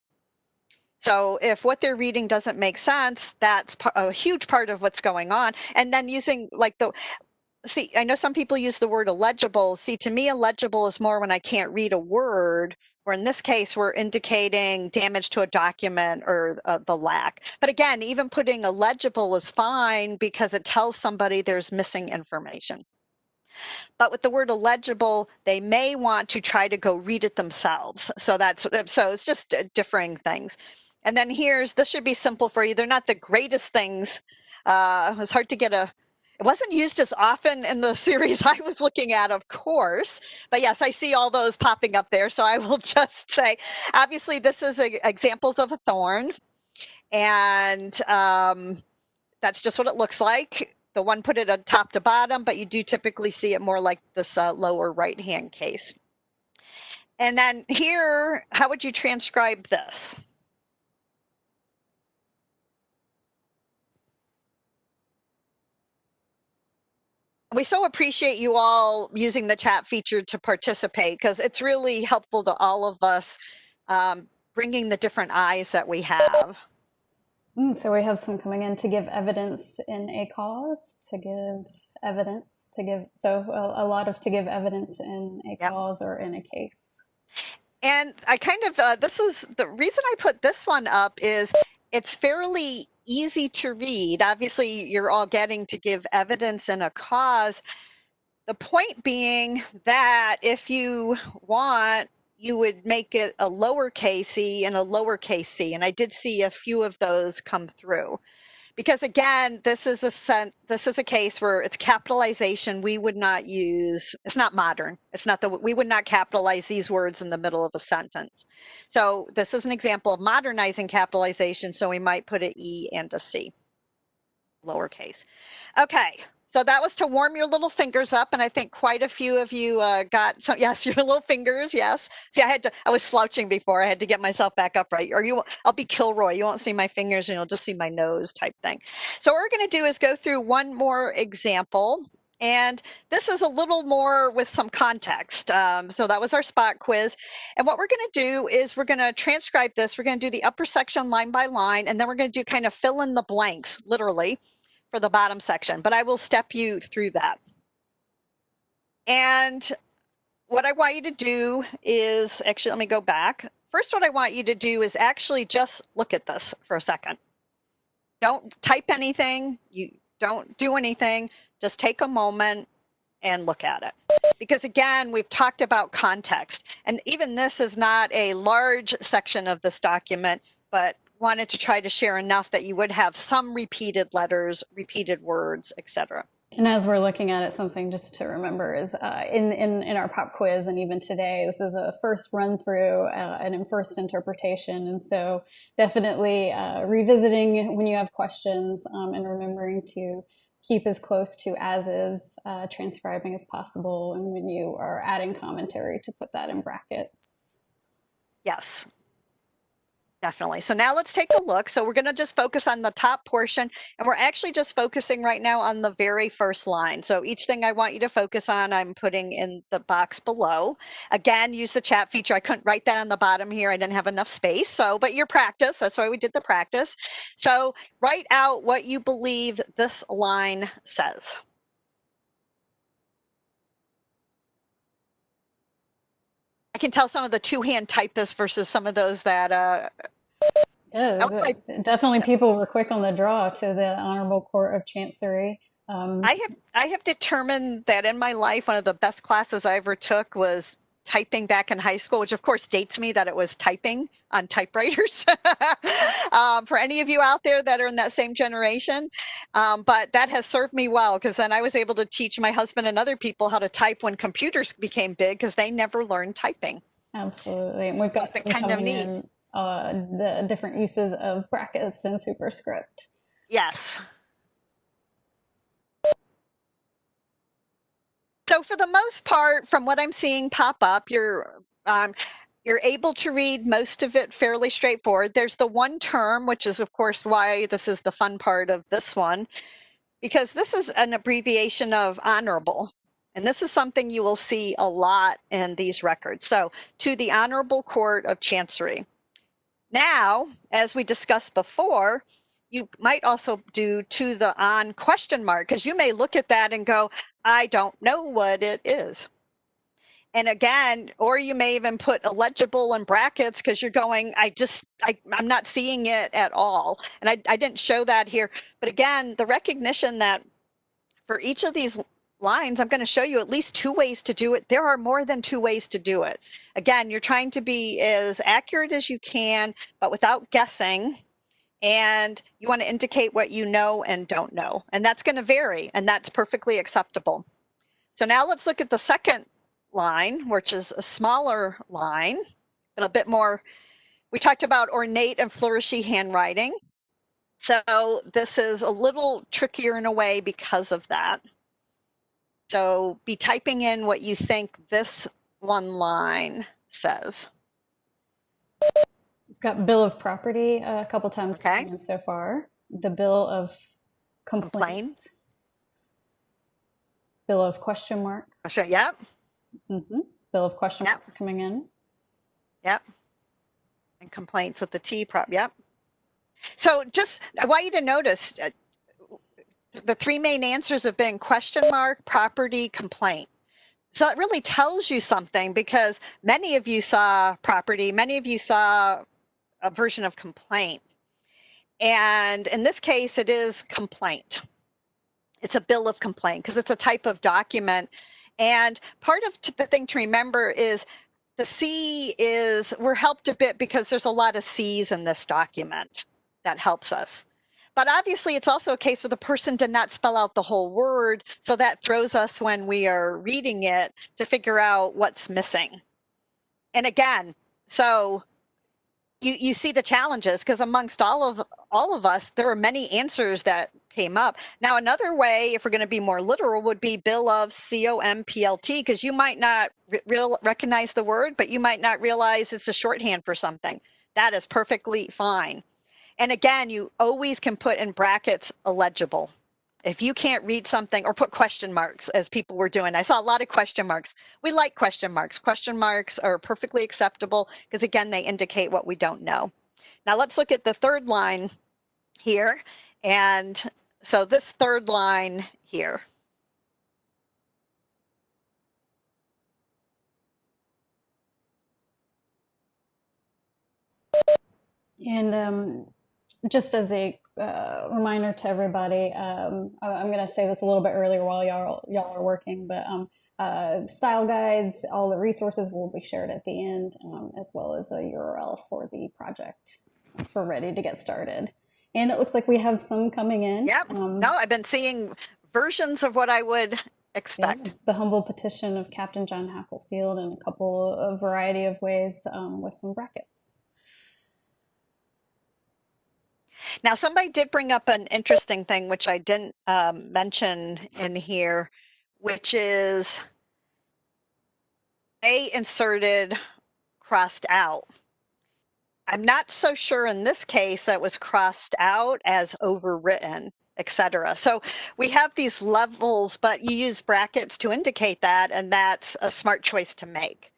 So if what they're reading doesn't make sense, that's a huge part of what's going on. And then using see, I know some people use the word illegible. See, to me, illegible is more when I can't read a word, where in this case, we're indicating damage to a document or the lack. But again, even putting illegible is fine because it tells somebody there's missing information. But with the word illegible, they may want to try to go read it themselves. So it's just differing things. And then this should be simple for you. They're not the greatest things. It's hard to get it wasn't used as often in the series I was looking at, of course, but yes, I see all those popping up there. So I will just say, obviously, this is examples of a thorn, and that's just what it looks like. The one put it on top to bottom, but you do typically see it more like this lower right-hand case. And then here, how would you transcribe this? We so appreciate you all using the chat feature to participate, because it's really helpful to all of us, bringing the different eyes that we have. So we have some coming in to give evidence in a cause, to give evidence, so a lot of to give evidence in a cause or in a case. And I kind of, this is the reason I put this one up, is it's fairly easy to read. Obviously, you're all getting to give evidence in a cause. The point being that if you want, you would make it a lowercase e and a lowercase c. And I did see a few of those come through. Because again, this is a case where it's capitalization. We would not use, it's not modern. We would not capitalize these words in the middle of a sentence. So this is an example of modernizing capitalization. So we might put an E and a C, lowercase. Okay. So that was to warm your little fingers up, and I think quite a few of you got some. Yes, your little fingers. Yes. See, I was slouching before. I had to get myself back upright. I'll be Kilroy. You won't see my fingers, and you'll just see my nose type thing. So what we're going to do is go through one more example, and this is a little more with some context. So that was our spot quiz, and what we're going to do is we're going to transcribe this. We're going to do the upper section line by line, and then we're going to do kind of fill in the blanks, literally, for the bottom section, but I will step you through that. And what I want you to do is, actually, let me go back. First, what I want you to do is actually just look at this for a second. Don't type anything. You don't do anything. Just take a moment and look at it. Because again, we've talked about context, and even this is not a large section of this document, but wanted to try to share enough that you would have some repeated letters, repeated words, etc. And as we're looking at it, something just to remember is in our pop quiz, and even today, this is a first run through and in first interpretation. And so definitely revisiting when you have questions and remembering to keep as close to as is transcribing as possible. And when you are adding commentary, to put that in brackets. Yes. Definitely. So now let's take a look. So we're going to just focus on the top portion, and we're actually just focusing right now on the very first line. So each thing I want you to focus on, I'm putting in the box below. Again, use the chat feature. I couldn't write that on the bottom here. I didn't have enough space. So, but your practice, that's why we did the practice. So write out what you believe this line says. I can tell some of the two-hand typists versus some of those that Definitely people were quick on the draw to the Honorable Court of Chancery. I have determined that in my life, one of the best classes I ever took was typing back in high school, which of course dates me that it was typing on typewriters. For any of you out there that are in that same generation, but that has served me well, because then I was able to teach my husband and other people how to type when computers became big, because they never learned typing. Absolutely. And we've got some kind of neat. In, the different uses of brackets and superscript. Yes. So for the most part, from what I'm seeing pop up, you're able to read most of it fairly straightforward. There's the one term, which is, of course, why this is the fun part of this one, because this is an abbreviation of honorable. And this is something you will see a lot in these records. So, to the Honorable Court of Chancery. Now, as we discussed before, you might also do to the on question mark, because you may look at that and go, I don't know what it is. And again, or you may even put illegible in brackets because you're going, I'm not seeing it at all. And I didn't show that here. But again, the recognition that for each of these lines, I'm going to show you at least two ways to do it. There are more than two ways to do it. Again, you're trying to be as accurate as you can, but without guessing. And you want to indicate what you know and don't know. And that's going to vary, and that's perfectly acceptable. So now let's look at the second line, which is a smaller line, but a bit more. We talked about ornate and flourishy handwriting. So this is a little trickier in a way because of that. So be typing in what you think this one line says. We've got bill of property a couple times so far. The bill of complaint. Bill of question mark. Yep. Mm-hmm. Bill of question marks coming in. Yep. And complaints with the T prop. Yep. So just, I want you to notice the three main answers have been question mark, property, complaint. So it really tells you something, because many of you saw property, many of you saw a version of complaint. And in this case, it is complaint. It's a bill of complaint because it's a type of document. And part of the thing to remember is the C is, we're helped a bit because there's a lot of C's in this document that helps us. But obviously, it's also a case where the person did not spell out the whole word. So that throws us when we are reading it to figure out what's missing. And again, so you see the challenges, because amongst all of us, there are many answers that came up. Now, another way, if we're going to be more literal, would be bill of COMPLT, because you might not recognize the word, but you might not realize it's a shorthand for something. That is perfectly fine. And again, you always can put in brackets illegible. If you can't read something, or put question marks, as people were doing. I saw a lot of question marks. We like question marks. Question marks are perfectly acceptable because, again, they indicate what we don't know. Now let's look at the third line here. And so this third line here. And just as a reminder to everybody, I'm going to say this a little bit earlier while y'all are working, but style guides, all the resources will be shared at the end, as well as a URL for the project if we're ready to get started. And it looks like we have some coming in. Yep. No, I've been seeing versions of what I would expect. Yeah, the humble petition of Captain John Hacklefield in a variety of ways with some brackets. Now, somebody did bring up an interesting thing, which I didn't mention in here, which is they inserted crossed out. I'm not so sure in this case that was crossed out as overwritten, etc. So we have these levels, but you use brackets to indicate that, and that's a smart choice to make.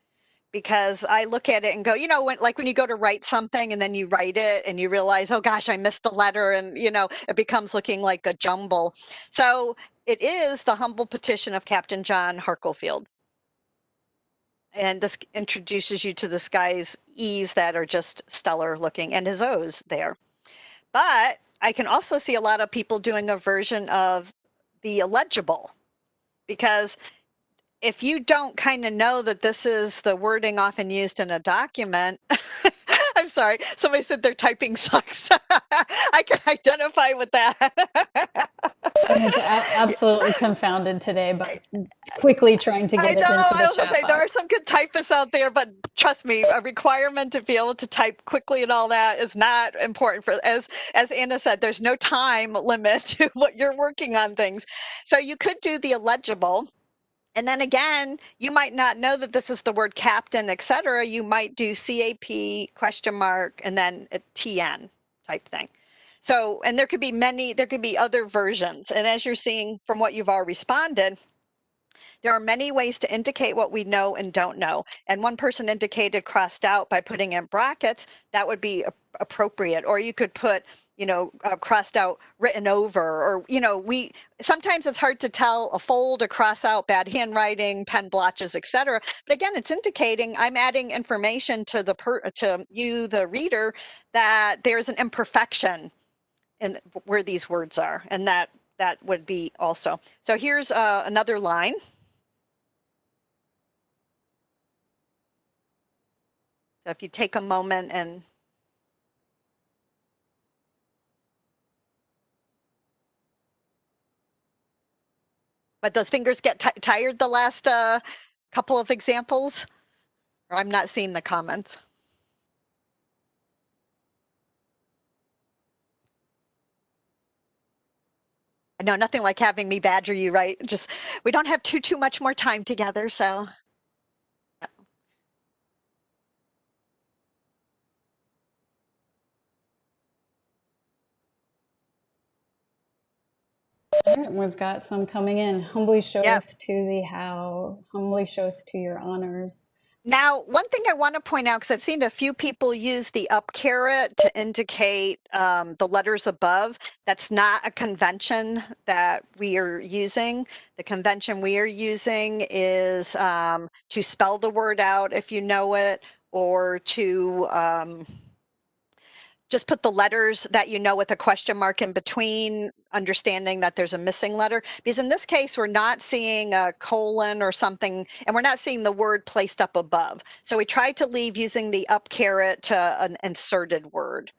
Because I look at it and go, you know, when you go to write something and then you write it and you realize, oh gosh, I missed the letter, and you know, it becomes looking like a jumble. So it is the humble petition of Captain John Harklefield. And this introduces you to this guy's E's that are just stellar looking and his O's there. But I can also see a lot of people doing a version of the illegible, because if you don't kind of know that this is the wording often used in a document, I'm sorry, somebody said their typing sucks. I can identify with that. And it's absolutely confounded today, but quickly trying to get it into the chat box. I was going to say, there are some good typists out there, but trust me, a requirement to be able to type quickly and all that is not important. For as Anna said, there's no time limit to what you're working on things. So you could do the illegible. And then again, you might not know that this is the word captain, etc. You might do CAP question mark and then a TN type thing. So, and there could be other versions. And as you're seeing from what you've all responded, there are many ways to indicate what we know and don't know. And one person indicated crossed out by putting in brackets. That would be appropriate. Or you could put, you know, crossed out, written over, or, you know, sometimes it's hard to tell a fold, a cross out, bad handwriting, pen blotches, etc. But again, it's indicating I'm adding information to you, the reader, that there's an imperfection in where these words are, and that would be also. So here's another line. So if you take a moment and but those fingers get tired the last couple of examples? Or I'm not seeing the comments. I know, nothing like having me badger you, right? Just, we don't have too much more time together, so. All right, we've got some coming in. Humbly showeth to thee how, humbly showeth to your honors. Now, one thing I want to point out, because I've seen a few people use the up caret to indicate the letters above. That's not a convention that we are using. The convention we are using is to spell the word out if you know it, or to just put the letters that you know with a question mark in between, understanding that there's a missing letter. Because in this case, we're not seeing a colon or something, and we're not seeing the word placed up above. So we tried to leave using the up caret to an inserted word.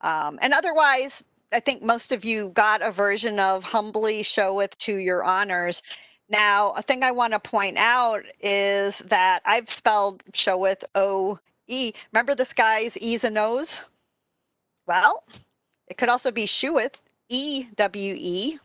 And otherwise, I think most of you got a version of humbly showeth to your honors. Now, a thing I want to point out is that I've spelled showeth O-E. Remember this guy's E's and O's? Well, it could also be sheweth, E-W-E.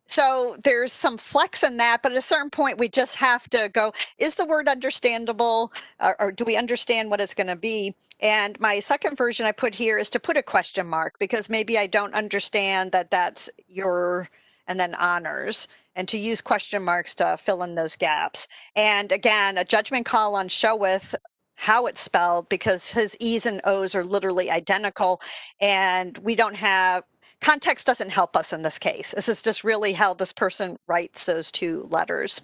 So there's some flex in that, but at a certain point, we just have to go, is the word understandable, or do we understand what it's going to be? And my second version I put here is to put a question mark, because maybe I don't understand that that's your, and then honors, and to use question marks to fill in those gaps. And again, a judgment call on showeth, how it's spelled, because his E's and O's are literally identical, and we don't have, context doesn't help us in this case. This is just really how this person writes those two letters.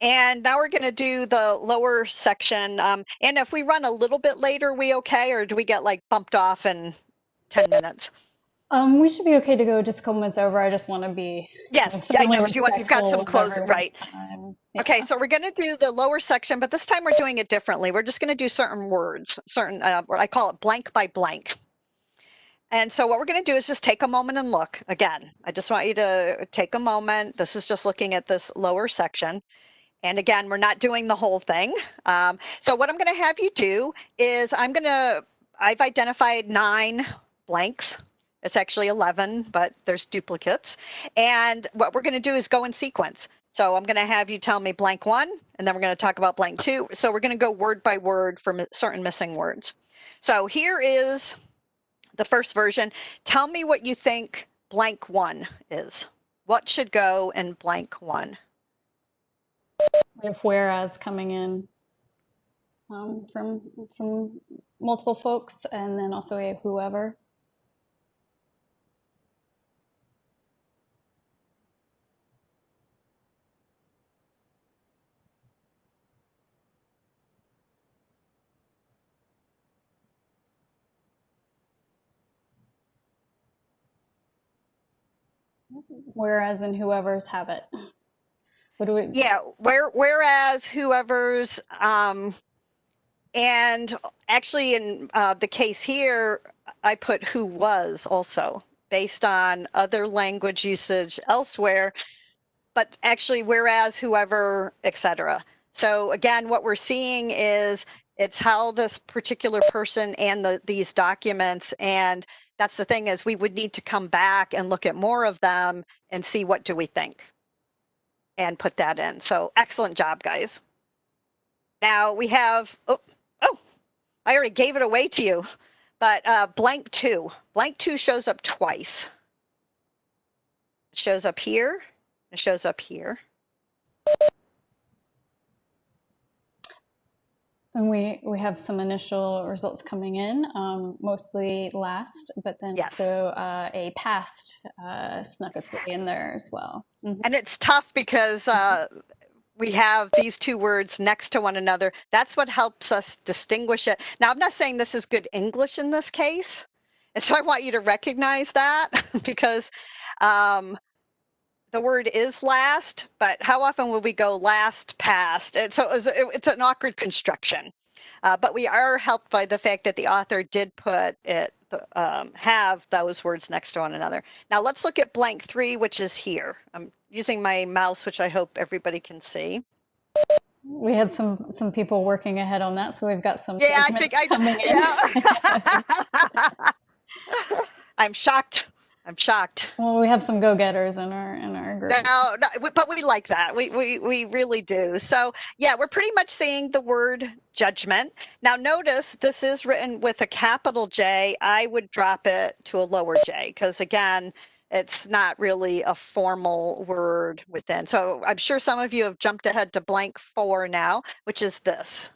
And now we're going to do the lower section. And if we run a little bit later, we okay? Or do we get like bumped off in 10 minutes? We should be okay to go just a couple minutes over. I just want to be you've got some clothes, right? Yeah. Okay, so we're going to do the lower section, but this time we're doing it differently. We're just going to do certain words, I call it blank by blank. And so what we're going to do is just take a moment and look. Again, I just want you to take a moment. This is just looking at this lower section. And again, we're not doing the whole thing. So what I'm going to have you do is I've identified 9 blanks. It's actually 11, but there's duplicates. And what we're going to do is go in sequence. So I'm going to have you tell me blank 1, and then we're going to talk about blank 2. So we're going to go word by word for certain missing words. So here is the first version. Tell me what you think blank 1 is. What should go in blank 1? We have whereas coming in from multiple folks, and then also a whoever. Whereas and whoever's have it. What do we? Yeah, whereas whoever's, and actually in the case here, I put who was also based on other language usage elsewhere, but actually whereas, whoever, etc. So again, what we're seeing is it's how this particular person and these documents, and that's the thing, is we would need to come back and look at more of them and see what do we think and put that in. So excellent job, guys. Now we have, oh, I already gave it away to you, but blank 2. Blank 2 shows up twice. It shows up here. It shows up here. And we have some initial results coming in, mostly last, but then Yes. so a past snuck its way in there as well. Mm-hmm. And it's tough because we have these 2 words next to one another. That's what helps us distinguish it. Now, I'm not saying this is good English in this case, and so I want you to recognize that because the word is last, but how often would we go last, past? And so it's an awkward construction. But we are helped by the fact that the author did put it, have those words next to one another. Now let's look at blank 3, which is here. I'm using my mouse, which I hope everybody can see. We had some people working ahead on that, so we've got some judgments coming in. Yeah. I'm shocked. Well, we have some go-getters in our group. No, but we like that. We really do. So yeah, we're pretty much seeing the word judgment. Now notice this is written with a capital J. I would drop it to a lower J because again, it's not really a formal word within. So I'm sure some of you have jumped ahead to blank 4 now, which is this.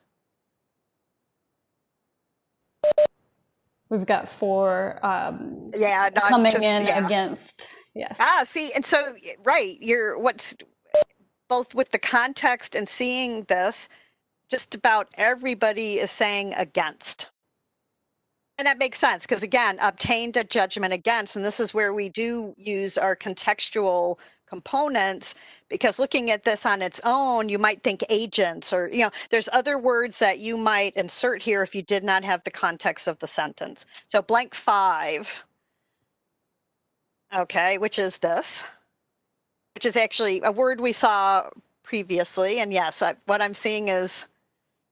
We've got 4 coming in against. Yes. See, and so, right, what's both with the context and seeing this, just about everybody is saying against. And that makes sense because, again, obtained a judgment against, and this is where we do use our contextual components, because looking at this on its own, you might think agents or, there's other words that you might insert here if you did not have the context of the sentence. So blank 5, okay, which is this, which is actually a word we saw previously. And yes, what I'm seeing is,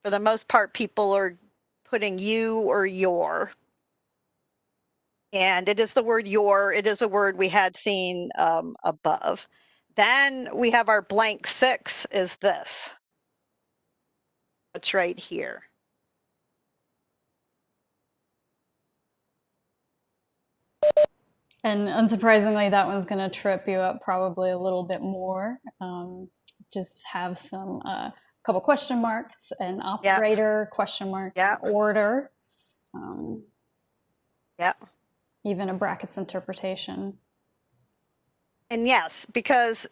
for the most part, people are putting you or your. And it is the word your. It is a word we had seen above. Then we have our blank 6 is this. It's right here. And unsurprisingly, that one's going to trip you up probably a little bit more. Just have some couple question marks, an operator, question mark, order. Even a brackets interpretation. And yes, because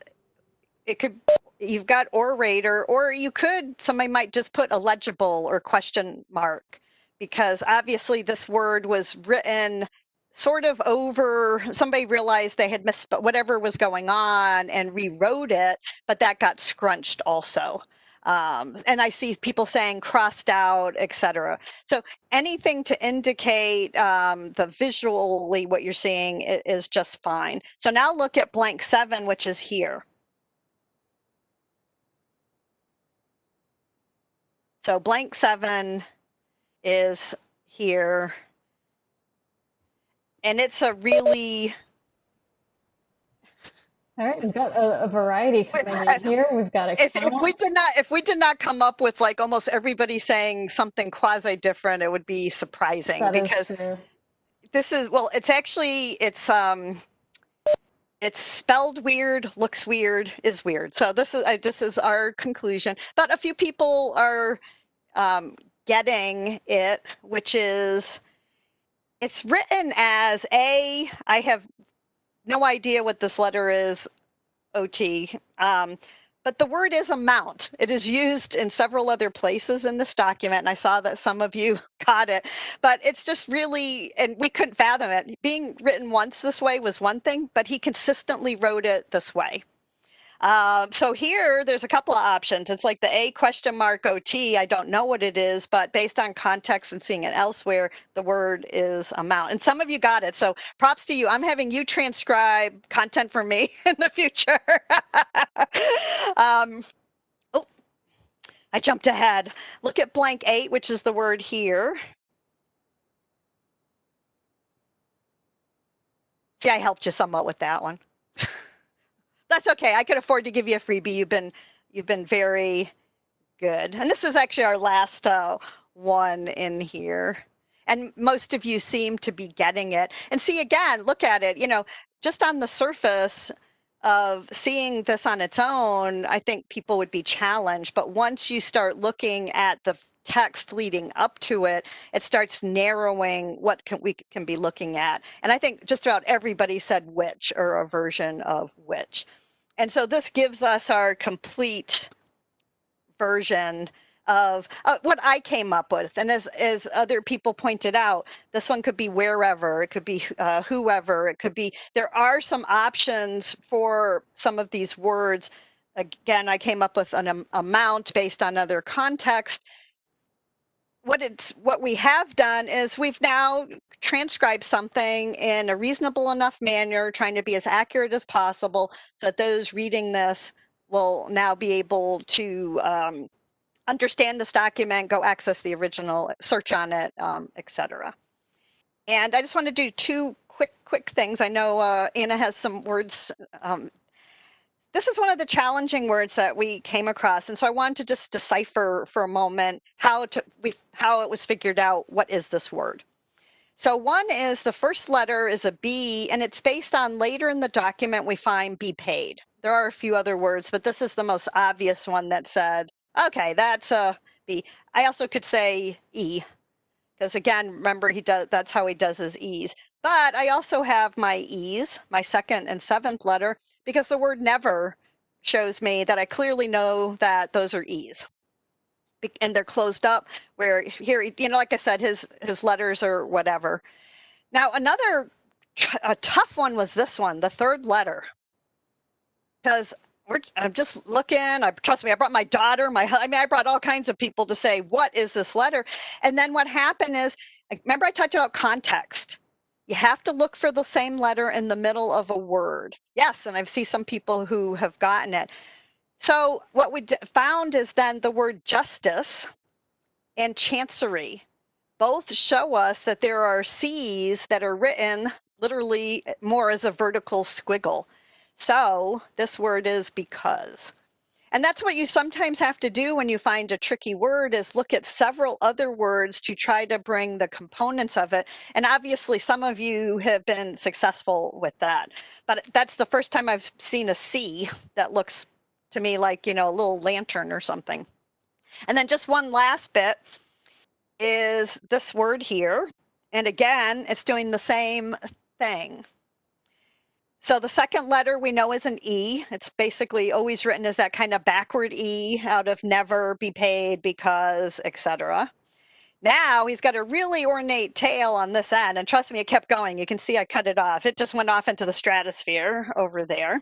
you've got orator, or somebody might just put illegible or question mark, because obviously this word was written sort of over, somebody realized they had missed whatever was going on and rewrote it, but that got scrunched also. And I see people saying crossed out, etc. So anything to indicate the visually what you're seeing is just fine. So now look at blank 7, which is here. So blank 7 is here. And it's a really... All right, we've got a variety coming in here. We've got a if we did not come up with like almost everybody saying something quasi different, it would be surprising. That because is true. This is, well, it's actually it's spelled weird, looks weird, is weird. So this is our conclusion. But a few people are getting it, which is it's written as A. I have no idea what this letter is, OT. But the word is amount. It is used in several other places in this document, and I saw that some of you got it. But it's just really, and we couldn't fathom it. Being written once this way was one thing, but he consistently wrote it this way. So here, there's a couple of options. It's like the A question mark OT. I don't know what it is, but based on context and seeing it elsewhere, the word is amount. And some of you got it. So props to you. I'm having you transcribe content for me in the future. Oh, I jumped ahead. Look at blank 8, which is the word here. See, I helped you somewhat with that one. That's okay. I could afford to give you a freebie. You've been very good. And this is actually our last one in here. And most of you seem to be getting it. And see, again, look at it. You know, just on the surface of seeing this on its own, I think people would be challenged. But once you start looking at the text leading up to it, it starts narrowing what we can be looking at. And I think just about everybody said which or a version of which. And so this gives us our complete version of what I came up with. And as other people pointed out, this one could be wherever, it could be whoever, it could be, there are some options for some of these words. Again, I came up with an amount based on other context. What we have done is we've now transcribed something in a reasonable enough manner, trying to be as accurate as possible so that those reading this will now be able to understand this document, go access the original, search on it, etc. And I just want to do two quick things. I know Anna has some words. This is one of the challenging words that we came across, and so I wanted to just decipher for a moment how it was figured out. What is this word? So one is the first letter is a B, and it's based on later in the document we find be paid. There are a few other words, but this is the most obvious one that said, okay, that's a B. I also could say E, because again, remember that's how he does his E's. But I also have my E's, my second and seventh letter, because the word never shows me that I clearly know that those are E's. And they're closed up, where here, you know, like I said, his letters are whatever. Now, another a tough one was this one, the third letter, because I'm just looking. Trust me, I brought my daughter, I brought all kinds of people to say, what is this letter? And then what happened is, remember I talked about context. You have to look for the same letter in the middle of a word. Yes, and I've seen some people who have gotten it. So what we found is then the word justice and chancery both show us that there are C's that are written literally more as a vertical squiggle. So this word is because. And that's what you sometimes have to do when you find a tricky word, is look at several other words to try to bring the components of it. And obviously some of you have been successful with that. But that's the first time I've seen a C that looks to me like, you know, a little lantern or something. And then just one last bit is this word here. And again, it's doing the same thing. So the second letter we know is an E. It's basically always written as that kind of backward E out of never, be paid, because, etc. Now he's got a really ornate tail on this end. And trust me, it kept going. You can see I cut it off. It just went off into the stratosphere over there.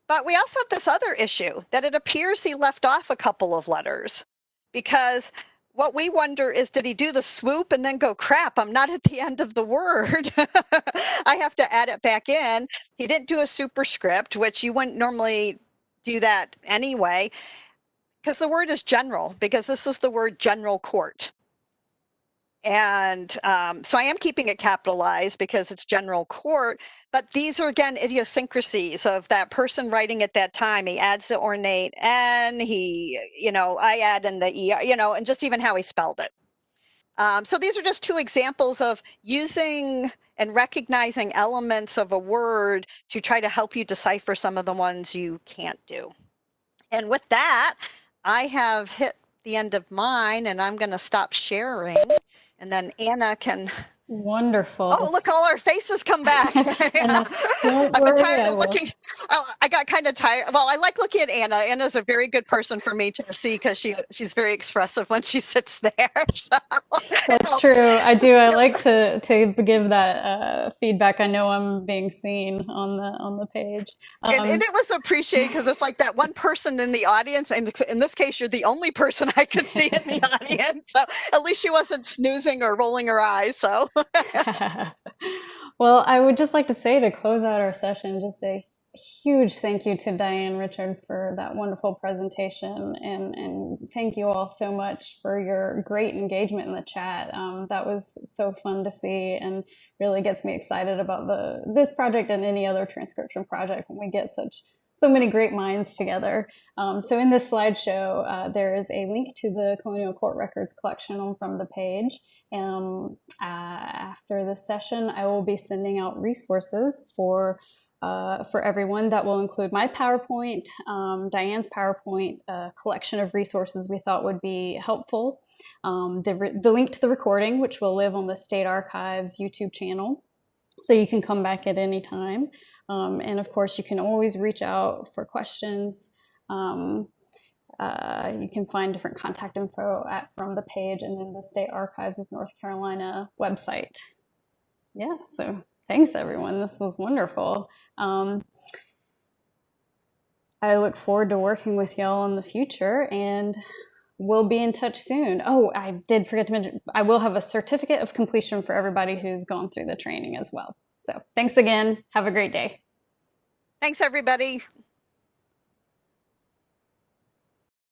But we also have this other issue that it appears he left off a couple of letters, because what we wonder is, did he do the swoop and then go, crap, I'm not at the end of the word. I have to add it back in. He didn't do a superscript, which you wouldn't normally do that anyway, because the word is general, because this is the word general court. And so I am keeping it capitalized because it's general court, but these are, again, idiosyncrasies of that person writing at that time. He adds the ornate N, I add in the ER, and just even how he spelled it. So these are just two examples of using and recognizing elements of a word to try to help you decipher some of the ones you can't do. And with that, I have hit the end of mine, and I'm going to stop sharing. And then Anna can. Wonderful. Oh, look, all our faces come back. Don't I've worry, been tired of looking. I got kind of tired. Well, I like looking at Anna. Anna's a very good person for me to see because she's very expressive when she sits there. So, That's true. I do. I like to give that feedback. I know I'm being seen on the page. And it was appreciated because it's like that one person in the audience, and in this case, you're the only person I could see in the audience. So at least she wasn't snoozing or rolling her eyes. So. Well, I would just like to say, to close out our session, just a huge thank you to Diane, Richard, for that wonderful presentation, and thank you all so much for your great engagement in the chat. That was so fun to see, and really gets me excited about this project and any other transcription project when we get so many great minds together. So in this slideshow, there is a link to the Colonial Court Records collection from the page. After this session, I will be sending out resources for everyone that will include my PowerPoint, Diane's PowerPoint, a collection of resources we thought would be helpful, the link to the recording, which will live on the State Archives YouTube channel, so you can come back at any time. And of course, you can always reach out for questions. You can find different contact info from the page and then the State Archives of North Carolina website. Yeah, so thanks everyone. This was wonderful. I look forward to working with y'all in the future, and we'll be in touch soon. Oh, I did forget to mention, I will have a certificate of completion for everybody who's gone through the training as well. So thanks again. Have a great day. Thanks, everybody.